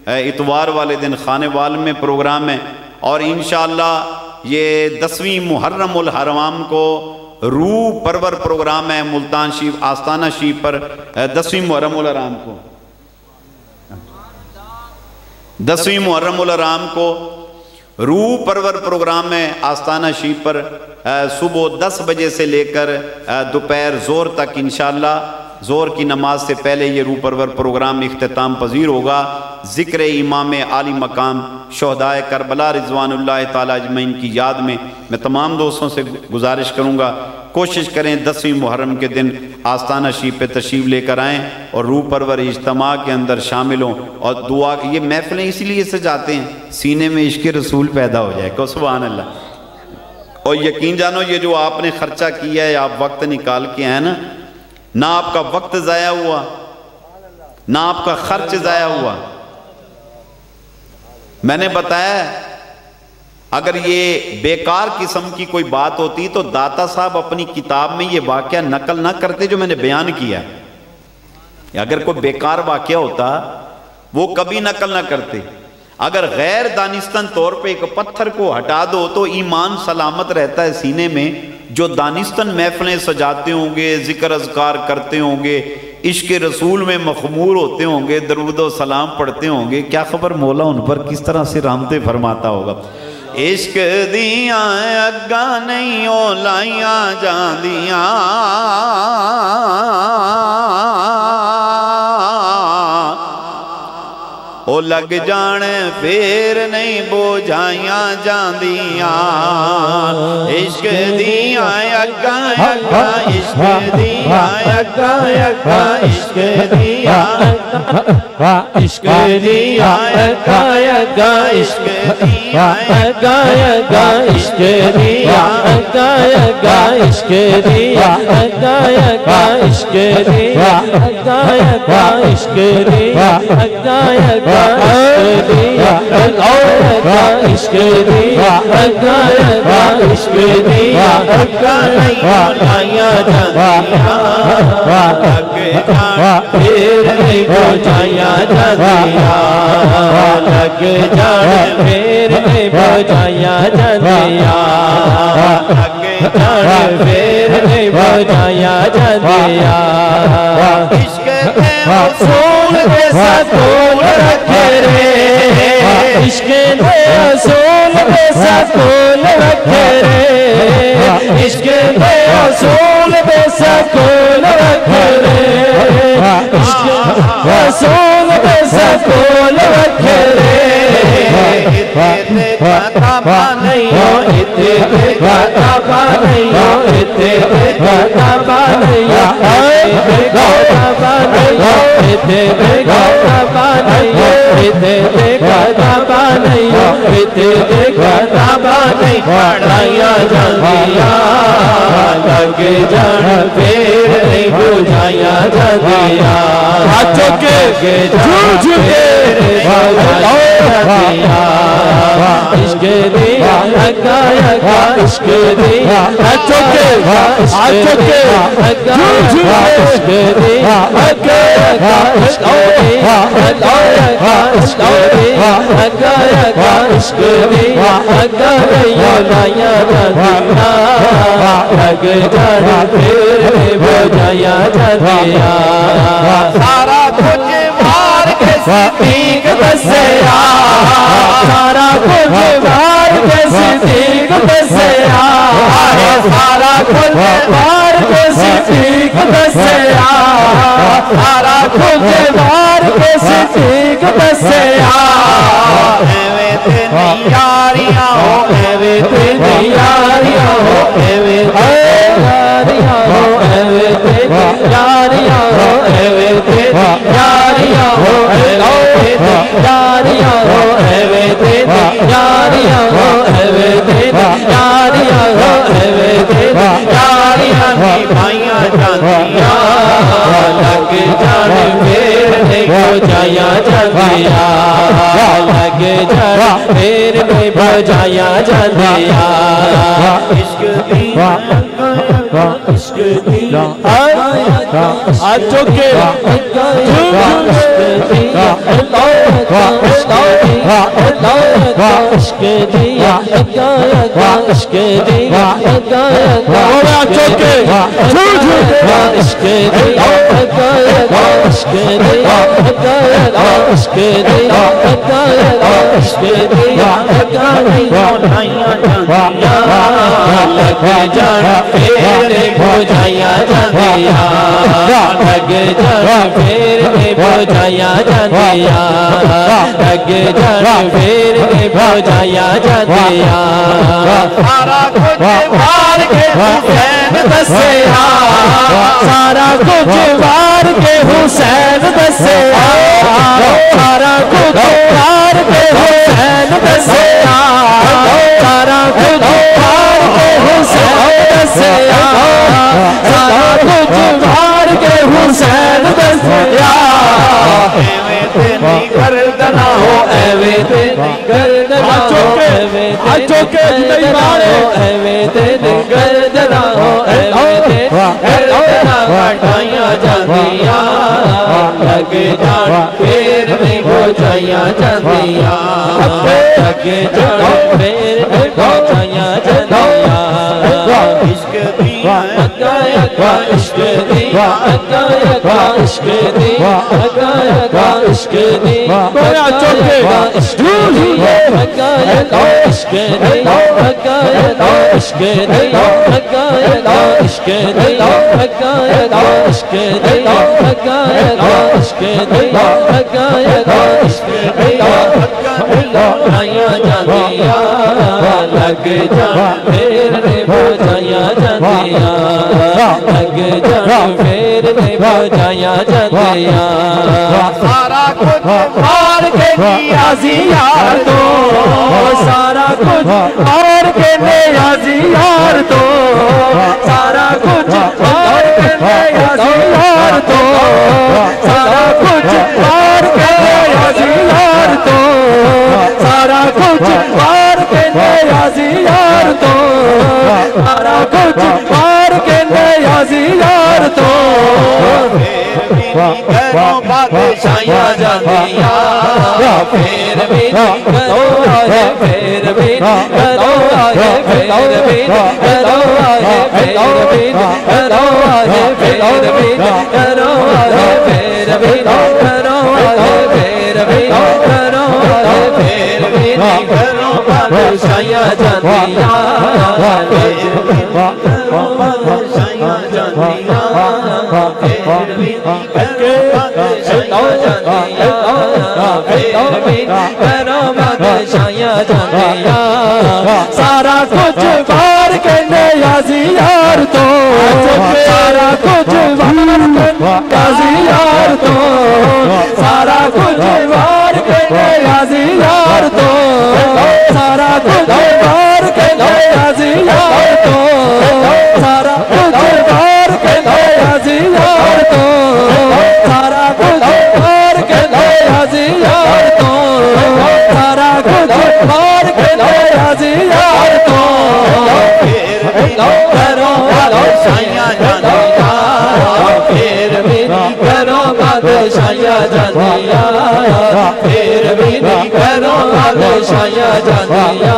اتوار والے دن خانے وال میں پروگرام ہے، اور انشاءاللہ یہ 10ویں محرم الحرام کو روح پرور پروگرام ہے ملتان شریف آستانہ شریف پر 10ویں محرم الحرام کو 10ویں محرم الحرام کو روح پرور پروگرام ہے آستانہ شریف پر صبح 10 بجے سے لے کر دوپہر زور تک انشاءاللہ زور کی نماز سے پہلے یہ روح پرور پروگرام اختتام پذیر ہوگا۔ ذکر امام عالی مقام شہدائے کربلا رضوان اللہ تعالیٰ اجمعین کی یاد میں تمام دوستوں سے گزارش کروں گا کوشش کریں 10ویں محرم کے دن آستانہ شریف پہ تشریف لے کر آئیں اور روح پرور اجتماع کے اندر شامل ہوں اور دعا یہ محفلیں اسی لیے سجاتے ہیں سینے میں عشق رسول پیدا ہو جائے کہ سبحان اللہ۔ اور یقین جانو یہ جو آپ نے خرچہ کیا ہے آپ وقت نکال کے آئے نا نہ آپ کا وقت ضائع ہوا، نہ آپ کا خرچ ضائع ہوا۔ میں نے بتایا اگر یہ بیکار قسم کی کوئی بات ہوتی تو داتا صاحب اپنی کتاب میں یہ واقعہ نقل نہ کرتے جو میں نے بیان کیا۔ اگر کوئی بیکار واقعہ ہوتا وہ کبھی نقل نہ کرتے۔ اگر غیر دانستان طور پہ ایک پتھر کو ہٹا دو تو ایمان سلامت رہتا ہے سینے میں۔ جو دانستان محفلیں سجاتے ہوں گے، ذکر اذکار کرتے ہوں گے، عشق رسول میں مخمور ہوتے ہوں گے، درود و سلام پڑھتے ہوں گے، کیا خبر مولا ان پر کس طرح سے رحمتیں فرماتا ہوگا۔ عشق دیاں اگا نہیں او لائیاں جاندیاں، او لگ جانے پھر نہیں بوجھائیاں جاندیاں۔ عشق دیاں اگا اگا، عشق دیاں اگا اگا، عشق دیاں عشق دیاں اگا اگا، عشق دیاں اگا اگا، عشق دیاں اگا اگا، عشق دیاں اگا اگا، عشق دیاں اگا اگا، عشق دیاں اگا اگا، عشق دیاں اگا، عشق دیاں اگا اگا، عشق دیاں اگا نہیں لائیاں جاندیاں، لگ جان پھر نہیں بوجھائیاں جاندیاں، لگ جان پھر نہیں بوجھائیاں جاندیاں، لگ جان پھر نہیں بوجھائیاں جاندیاں۔ عشق کے اصول کے سطول رکھے رے، عشق کے اصول کے سطول رکھے رے، عشق کے اصول کے سطول رکھے رے، عشق کے اصول کے سطول رکھے رے۔ اتنے کتابہ نہیں ہو، اتنے کتابہ نہیں ہو، اتنے کتابہ نہیں ہو، اتنے کتابہ نہیں ہو، اتنے کتابہ نہیں ہو، اتنے کتابہ نہیں ہو، اتنے کتابہ نہیں پڑھائیاں جاندیاں، لگ جان پھر نہیں بوجھائیاں جاندیاں، ہاتھوں کے جھوٹ پھر بوجھائیاں جاندیاں۔ عشق دیاں اگا اگا، عشق دیاں ہاتھوں کے اگا اگا، عشق دیاں اگا اگا، عشق دیاں اگا اگا، عشق دیاں اگا اگا، عشق دیاں اگا نہیں لائیاں جاندیاں، لگ جان پھر بوجھائیاں جاندیاں۔ سارا کچھ مار کے صدیق بسیا، سارا کچھ مار کے صدیق بسیا، سارا کچھ مار کے صدیق بسیا، سارا کچھ مار کے صدیق بسیا۔ ایویں تیری یاریاں ہو، ایویں تیری یاریاں ہو، ایویں تیری یاریاں ہو، ایویں تیری یاریاں ہو، ایویں تیری یاریاں ہو، ایویں تیری یاریاں ہو، ایویں تیری یاریاں ہو، ایویں تیری یاریاں ہو، ایویں تیری یاریاں نبھائیاں جاندیاں، لگ جان پھر نہیں بوجھائیاں جاندیاں، لگ جان پھر نہیں بوجھائیاں جاندیاں۔ عشق دیاں عشق دیاں آجو کے عشق دیاں عشق دیاں عشق دیاں آجو کے عشق دیاں عشق دیاں عشق دیاں عشق دیاں لگ جان پھر بوجھائیاں جاندیاں، لگ جان پھر بوجھائیاں جاندیاں، لگ جان پھر بوجھائیاں جاندیاں۔ سارا کچھ مار کے حسین دسیا، سارا کچھ مار کے حسین دسیا، سارا کچھ مار کے حسین دسیا، سارا کچھ مار کے حسین دسیا، سارا کچھ مار کے ایویں تے نہیں گردنا ہو ایویں تے نہیں گردنا ہو ایویں تے نہیں گردنا ہو ایویں تے نہیں گردنا ہو ایویں تے گردنا وٹائیاں جاندیاں لگ جان پھر نہیں بجائیاں جاندیاں لگ جان پھر نہیں بجائیاں جاندیاں عشق دیا اگا اگا عشق دیا اگا اگا عشق دیا اگا اگا عشق دیا اگا اگا عشق دیا اگا اگا عشق دیا اگا اگا عشق دیا اگا اگا عشق دیا اگا اگا عشق دیا اگا اگا عشق دیا اگا اگا عشق دیا بجائیاں جاندیاں لگ جان پھر نہیں بجائیاں جاندیاں لگ جان پھر نہیں بجائیاں جاندیاں سارا کچھ مار کے نیازی یار تو سارا کچھ مار کے نیازی یار تو سارا کچھ مار کے نیازی یار تو سارا کچھ مار کے نیازی یار تو سارا کچھ مار کے نیازی یار تو سارا کچھ مار کے نیازی یار تو کرو بادشاہیاں جاندیاں پھر بھی کرو آئے پھر بھی کرو آئے پھر بھی کرو آئے پھر بھی کرو آئے پھر بھی کرو آئے پھر بھی کرو آئے پھر بھی کرو آئے پھر بھی کرو بادشاہیاں جاندیاں کرو بادشاہیاں جاندیاں پھر بھی کرو بادشاہیاں جاندیاں پھر بھی کرو بادشاہیاں جاندیاں سارا کچھ بار کے نیازی یار تو سارا کچھ بار کے نیازی یار تو سارا کچھ بار کے نیازی یار تو سارا کچھ بار کے نیازی یار تو سارا کچھ بار کے نیازی یار تو سارا کچھ بار کے نیازی یار تو سارا کچھ بار کے نیازی یار تو کرو بادشاہیاں جاندیاں پھر بھی کرو بادشاہیاں جاندیاں پھر بھی کرو بادشاہیاں جاندیاں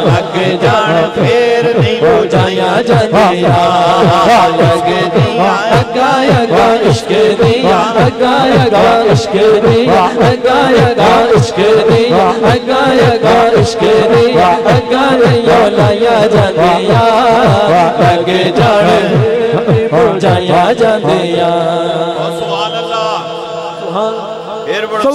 لگ جان پھر نہیں بجائیاں جاندیاں لگ دیا اگا اگا عشق دیا اگا اگا عشق دیا اگا اگا عشق دیا اگا اگا عشق دیا اگا لائیاں جاندیاں لگ جان بجائیاں جاندیاں سبحان اللہ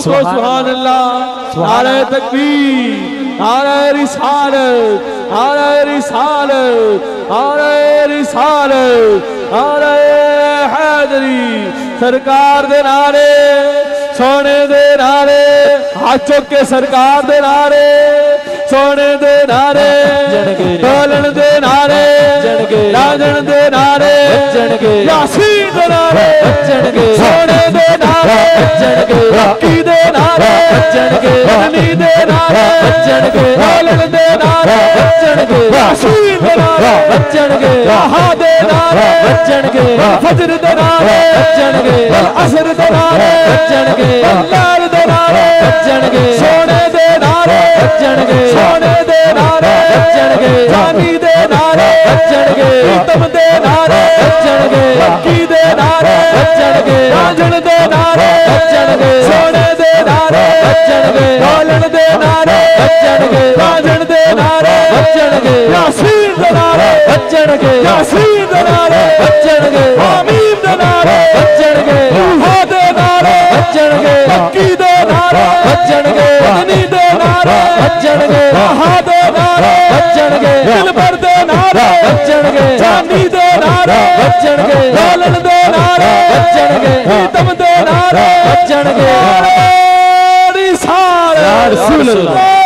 سبحان اللہ نعرہ تکبیر نعرہ رسالت نعرہ رسالت نعرہ رسالت نعرہ حیدری سرکار دے نعرے سونے دے نعرے ہاتھ چوک کے سرکار دے نعرے سونے دے نعرے ڈولن دے نعرے راجن دے نعرے یاسین دے نعرے سونے دے نعرے کی دے نعرے رنی دے نعرے ڈولن دے نعرے یاسین دے نعرے یہاں دے نعرے فجر دے نعرے عصر دے نعرے لال دے نعرے سونے دے نعرے سونے دے نعرے جانی دے نعرے تم دے نعرے کی دے نعرے راجن دے نعرے سونے دے نعرے ڈولن دے نعرے راجن دے نعرے یاسین دے نعرے یاسین دے نعرے حمیم دے نعرے روحا دے نعرے مکی دے نعرے مدنی دے نعرے راہا دے نعرے دلبر دے نعرے جانی دے نعرے ڈولن دے نعرے تم دے نعرے رسول اللہ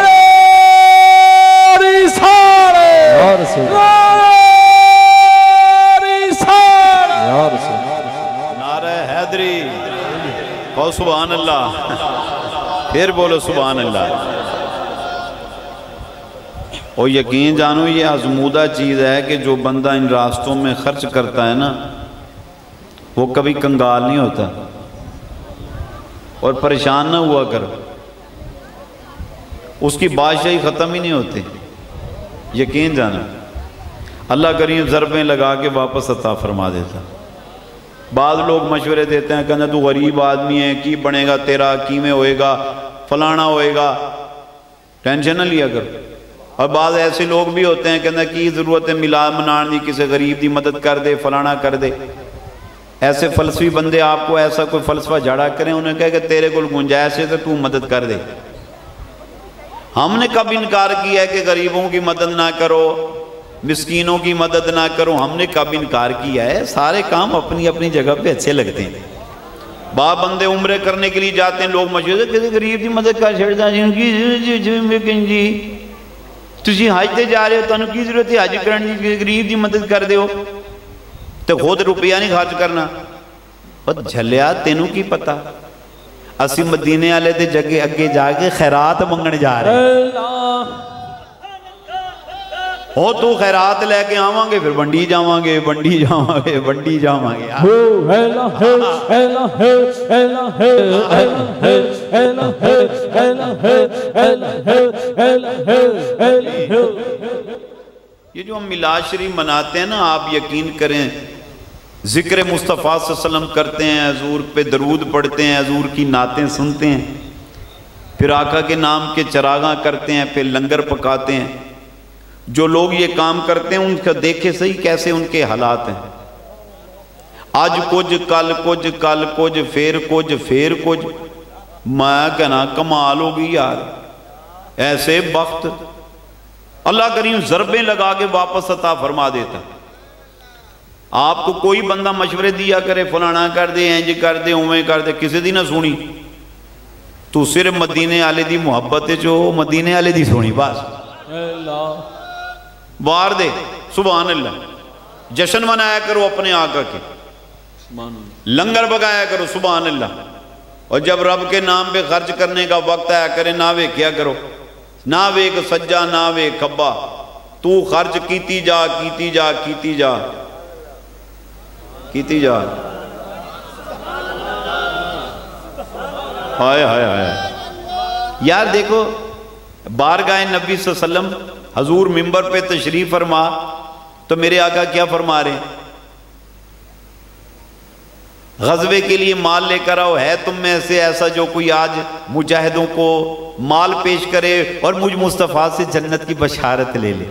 سبحان اللہ، پھر بولو سبحان اللہ۔ اور یقین جانو یہ آزمودہ چیز ہے کہ جو بندہ ان راستوں میں خرچ کرتا ہے نا وہ کبھی کنگال نہیں ہوتا اور پریشان نہ ہوا کر، اس کی بادشاہی ختم ہی نہیں ہوتی۔ یقین جانا اللہ کریم ضربیں لگا کے واپس عطا فرما دیتا۔ بعض لوگ مشورے دیتے ہیں کہنا تو غریب آدمی ہے، کی بنے گا تیرا، کی میں ہوئے گا، فلانا ہوئے گا، ٹینشن نہ لیا کر۔ اور بعض ایسے لوگ بھی ہوتے ہیں کہنا کی ضرورت ہے میلاد منان دی، کسی غریب دی مدد کر دے، فلانا کر دے۔ ایسے فلسفی بندے آپ کو ایسا کوئی فلسفہ جھاڑا کریں، انہیں کہے کہ تیرے کو گنجائش ہے تو مدد کر دے۔ ہم نے کب انکار کیا ہے کہ غریبوں کی مدد نہ کرو، مسکینوں کی مدد نہ کرو؟ ہم نے کب انکار کیا ہے؟ سارے کام اپنی اپنی جگہ پہ اچھے لگتے ہیں۔ بعض بندے عمرے کرنے کے لیے جاتے ہیں، لوگ مشورے کسی غریب کی مدد کر چھڑتا جی تسی حج تے جا رہے ہو، تانوں کی ضرورت ہے حج کرن دی، غریب دی مدد کر دیو تے خود روپیہ نہیں خرچ کرنا۔ پر جھلیا تینوں کی پتا، اسی مدینے والے دے جگہ اگے جا کے خیرات منگن جا رہے ہیں۔ ہو تو خیرات لے کے آواں گے، پھر بنڈی جاواں گے، بنڈی جاواں گے، بنڈی جاواں گے۔ یہ جو ہم میلاد شریف مناتے ہیں نا، آپ یقین کریں ذکر مصطفیٰ صلی اللہ علیہ وسلم کرتے ہیں، حضور پہ درود پڑھتے ہیں، حضور کی نعتیں سنتے ہیں، پھر آقا کے نام کے چراغاں کرتے ہیں، پھر لنگر پکاتے ہیں۔ جو لوگ یہ کام کرتے ہیں ان کا دیکھے صحیح کیسے ان کے حالات ہیں۔ آج کچھ کل کچھ، کل کچھ، پھر کچھ، پھر کچھ۔ میں کہنا کمال ہوگی یار، ایسے وقت اللہ کریم ضربیں لگا کے واپس عطا فرما دیتا۔ آپ کو کوئی بندہ مشورے دیا کرے فلانا کر دے، اینج کر دے، اویں کر دے، کسی دی نہ سنی تو صرف مدینے والے دی محبت جو مدینے والے دی سنی بس بار دے۔ سبحان اللہ، جشن منایا کرو اپنے آقا کے، لنگر بگایا کرو، سبحان اللہ۔ اور جب رب کے نام پہ خرچ کرنے کا وقت آیا کرے، نہ وے کیا کرو، نہ ویک سجا نہ وے کھبا، تو خرچ کیتی جا کیتی جا کیتی جا کیتی جا۔ ہائے ہائے ہائے یار، دیکھو بارگاہ نبی صلی اللہ علیہ وسلم حضور منبر پہ تشریف فرما تو میرے آقا کیا فرما رہے ہیں؟ غزوے کے لیے مال لے کر آؤ، ہے تم میں سے ایسا جو کوئی آج مجاہدوں کو مال پیش کرے اور مجھ مصطفیٰ سے جنت کی بشارت لے لے؟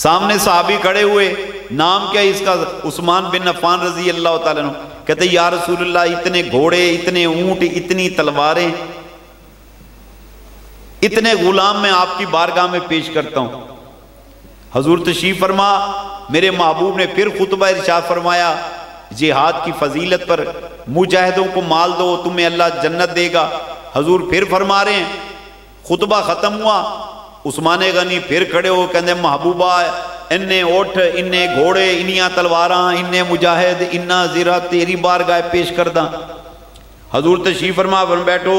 سامنے صحابی کھڑے ہوئے، نام کیا اس کا؟ عثمان بن عفان رضی اللہ تعالیٰ عنہ۔ کہتے یا رسول اللہ، اتنے گھوڑے، اتنے اونٹ، اتنی تلواریں، اتنے غلام میں آپ کی بارگاہ میں پیش کرتا ہوں۔ حضور تشریف فرما، میرے محبوب نے پھر خطبہ ارشاد فرمایا جہاد کی فضیلت پر، مجاہدوں کو مال دو تمہیں اللہ جنت دے گا۔ حضور پھر فرما رہے ہیں، خطبہ ختم ہوا، عثمان غنی پھر کھڑے ہو کہندے محبوبہ انہیں اٹھ، انہیں گھوڑے، انیاں تلواراں، انہیں مجاہد، انہاں زیرہ تیری بارگاہ پیش کردہ۔ حضور تشریف فرما بیٹھو،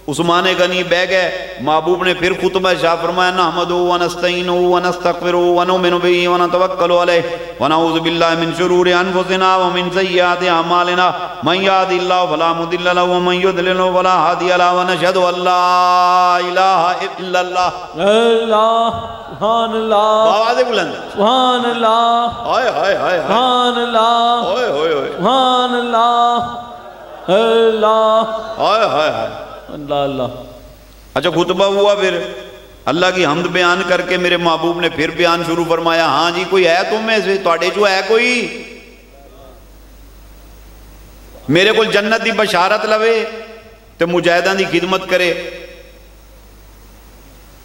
عثمان غنی بہ گئے، محبوب نے پھر خطبہ ارشاد فرمایا نحمدہ ونستعینہ ونستغفرہ ونؤمن بہ ونتوکل علیہ ونعوذ باللہ من شرور انفسنا ومن سیئات اعمالنا من یہد اللہ فلا مضل لہ ومن یضلل فلا ہادی لہ ونشہد ان لا الہ الا اللہ۔ اللہ سبحان اللہ، آواز بلند، سبحان اللہ، ہائے ہائے ہائے سبحان اللہ، ہائے ہائے ہائے سبحان اللہ، اللہ ہائے ہائے ہائے اللہ اللہ۔ اچھا خطبہ ہوا، پھر اللہ کی حمد بیان کر کے میرے محبوب نے پھر بیان شروع فرمایا، ہاں جی کوئی ہے تم میں سے، تواڈے جو ہے کوئی میرے کو جنت دی بشارت لوے تے مجاہداں دی خدمت کرے؟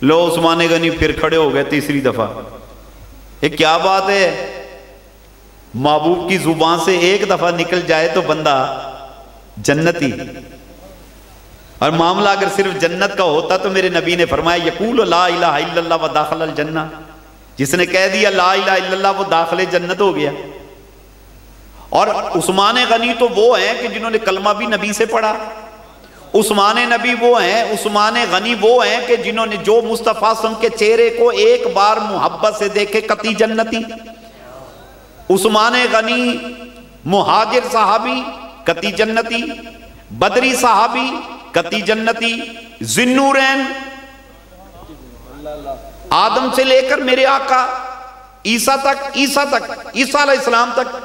لو عثمان غنی پھر کھڑے ہو گئے تیسری دفعہ۔ یہ کیا بات ہے، محبوب کی زبان سے ایک دفعہ نکل جائے تو بندہ جنتی، اور معاملہ اگر صرف جنت کا ہوتا تو میرے نبی نے فرمایا یقول لا الہ الا اللہ و داخل الجنہ، جس نے کہہ دیا لا الہ الا اللہ وہ داخل جنت ہو گیا۔ اور عثمان غنی تو وہ ہیں کہ جنہوں نے کلمہ بھی نبی سے پڑھا، عثمان نبی وہ ہیں، عثمان غنی وہ ہیں کہ جنہوں نے جو مصطفیٰ صلی اللہ علیہ وسلم کے چہرے کو ایک بار محبت سے دیکھے قطعی جنتی۔ عثمان غنی مہاجر صحابی قطعی جنتی، بدری صحابی قطعی جنتی، ذی-النورین آدم سے لے کر میرے آقا عیسیٰ علیہ السلام تک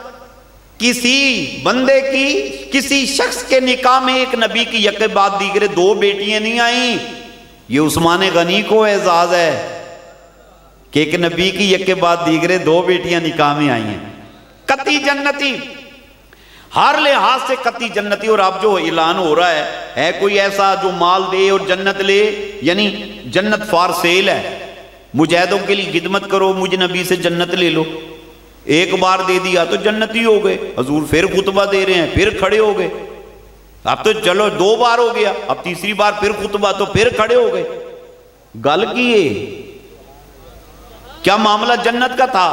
کسی بندے کی، کسی شخص کے نکاح میں ایک نبی کی یکے بعد دیگرے دو بیٹیاں نہیں آئیں۔ یہ عثمان غنی کو اعزاز ہے کہ ایک نبی کی یکے بعد دیگرے دو بیٹیاں نکاح میں آئی ہیں۔ قطعی جنتی، ہر لحاظ سے قطعی جنتی۔ اور اب جو اعلان ہو رہا ہے کوئی ایسا جو مال دے اور جنت لے، یعنی جنت فار سیل ہے، مجاہدوں کے لیے خدمت کرو، مجھ نبی سے جنت لے لو۔ ایک بار دے دیا تو جنتی ہو گئے، حضور پھر خطبہ دے رہے ہیں، پھر کھڑے ہو گئے۔ اب تو چلو دو بار ہو گیا، اب تیسری بار پھر خطبہ تو پھر کھڑے ہو گئے۔ گل کیے کیا معاملہ جنت کا تھا؟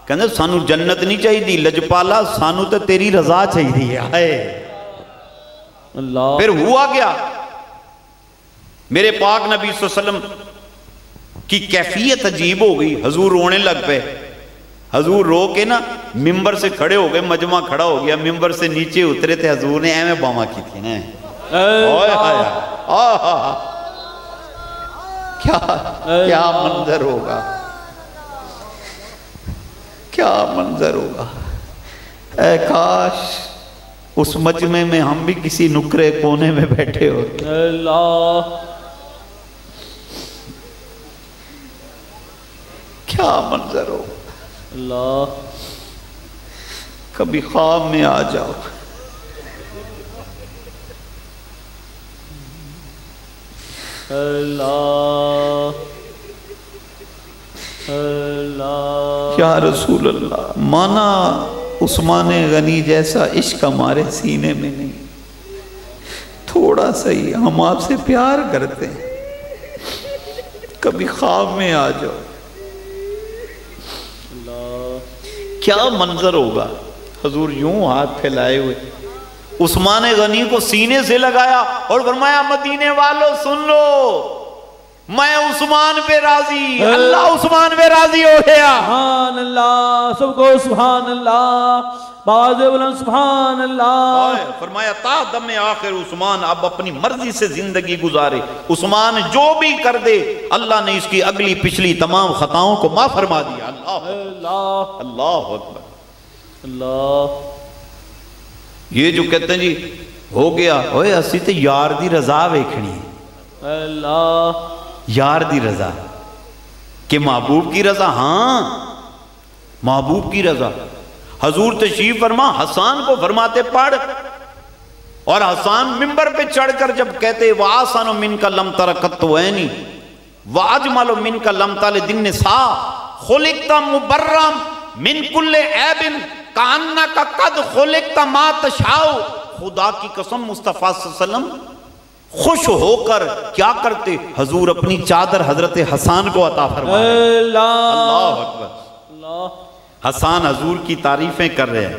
کہنے سانو جنت نہیں چاہیے دی لجپالا، سانو تو تیری رضا چاہیے ہے اللہ۔ پھر ہوا کیا؟ میرے پاک نبی صلی اللہ علیہ وسلم کی کیفیت عجیب ہو گئی، حضور رونے لگ پے۔ حضور رو کے نا ممبر سے کھڑے ہو گئے، مجمع کھڑا ہو گیا، ممبر سے نیچے اترے تھے، حضور نے ایویں باما کی تھی نا، کیا منظر ہوگا، کیا منظر ہوگا۔ اے کاش اس مجمع میں ہم بھی کسی نکرے کونے میں بیٹھے ہوتے۔ اللہ کیا منظر ہوگا اللہ۔ کبھی خواب میں آ جاؤ، اللہ اللہ یا رسول اللہ۔ مانا عثمان غنی جیسا عشق ہمارے سینے میں نہیں، تھوڑا سا ہی ہم آپ سے پیار کرتے ہیں، کبھی خواب میں آ جاؤ، کیا منظر ہوگا۔ حضور یوں ہاتھ پھیلائے ہوئے عثمان غنی کو سینے سے لگایا اور فرمایا مدینے والوں سن لو، میں عثمان پہ راضی، اللہ عثمان پہ راضی ہو گیا۔ سبحان اللہ، سب کو سبحان اللہ، باز بلند سبحان اللہ۔ فرمایا تا دم آخر عثمان اب اپنی مرضی سے زندگی گزارے، عثمان جو بھی کر دے اللہ نے اس کی اگلی پچھلی تمام خطاؤں کو معاف فرما دیا۔ اللہ اللہ اکبر اللہ۔ یہ جو کہتے ہیں جی ہو گیا، اوے اسی تے یار دی رضا ویکھنی ہے، اللہ یار دی رضا کہ محبوب کی رضا، ہاں محبوب کی رضا۔ حضور تشریف فرما حسان کو فرماتے پڑھ، اور حسان ممبر پہ چڑھ کر جب کہتے وَآسَنُ مِنْكَ لَمْ تَرَكَتْ وَيْنِ وَأَجْمَلُ مِنْكَ لَمْ تَلِدِ النِّسَاء خُلِقْتَ مُبَرَّمْ مِنْ كُلِّ عَيْبٍ كَأَنَّكَ قَدْ خُلِقْتَ مَا تَشَاءُ۔ خدا کی قسم مصطفیٰ صلی اللہ علیہ وسلم خوش ہو کر کیا کرتے؟ حضور اپنی چادر حضرت حسان کو عطا فرمائے۔ اللہ اکبر۔ حسان حضور کی تعریفیں کر رہے ہیں،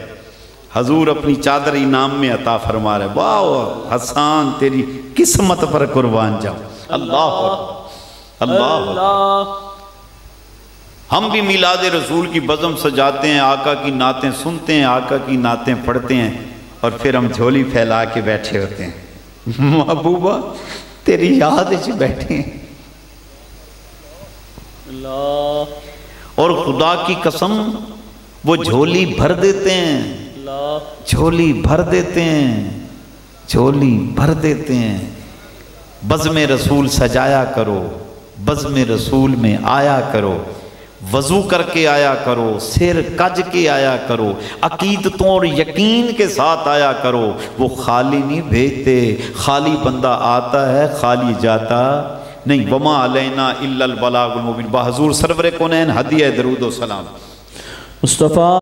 حضور اپنی چادر انعام میں عطا فرما رہے۔ واہ حسان تیری قسمت پر قربان جاؤ۔ اللہ اکبر اللہ اکبر۔ ہم بھی میلاد رسول کی بزم سجاتے ہیں، آقا کی نعتیں سنتے ہیں، آقا کی نعتیں پڑھتے ہیں، اور پھر ہم جھولی پھیلا کے بیٹھے ہوتے ہیں، محبوبہ تیری یاد وچ بیٹھے ہیں۔ اللہ اور خدا کی قسم وہ جھولی بھر دیتے ہیں، جھولی بھر دیتے ہیں، جھولی بھر دیتے ہیں۔ بزم رسول سجایا کرو، بزم رسول میں آیا کرو، وضو کر کے آیا کرو، سر کج کے آیا کرو، عقیدتوں اور یقین کے ساتھ آیا کرو۔ وہ خالی نہیں بھیجتے، خالی بندہ آتا ہے خالی جاتا نہیں۔ وما علینا الا البلاغ المبین۔ بحضور سرور کونین ہدیہ درود و سلام۔ مصطفیٰ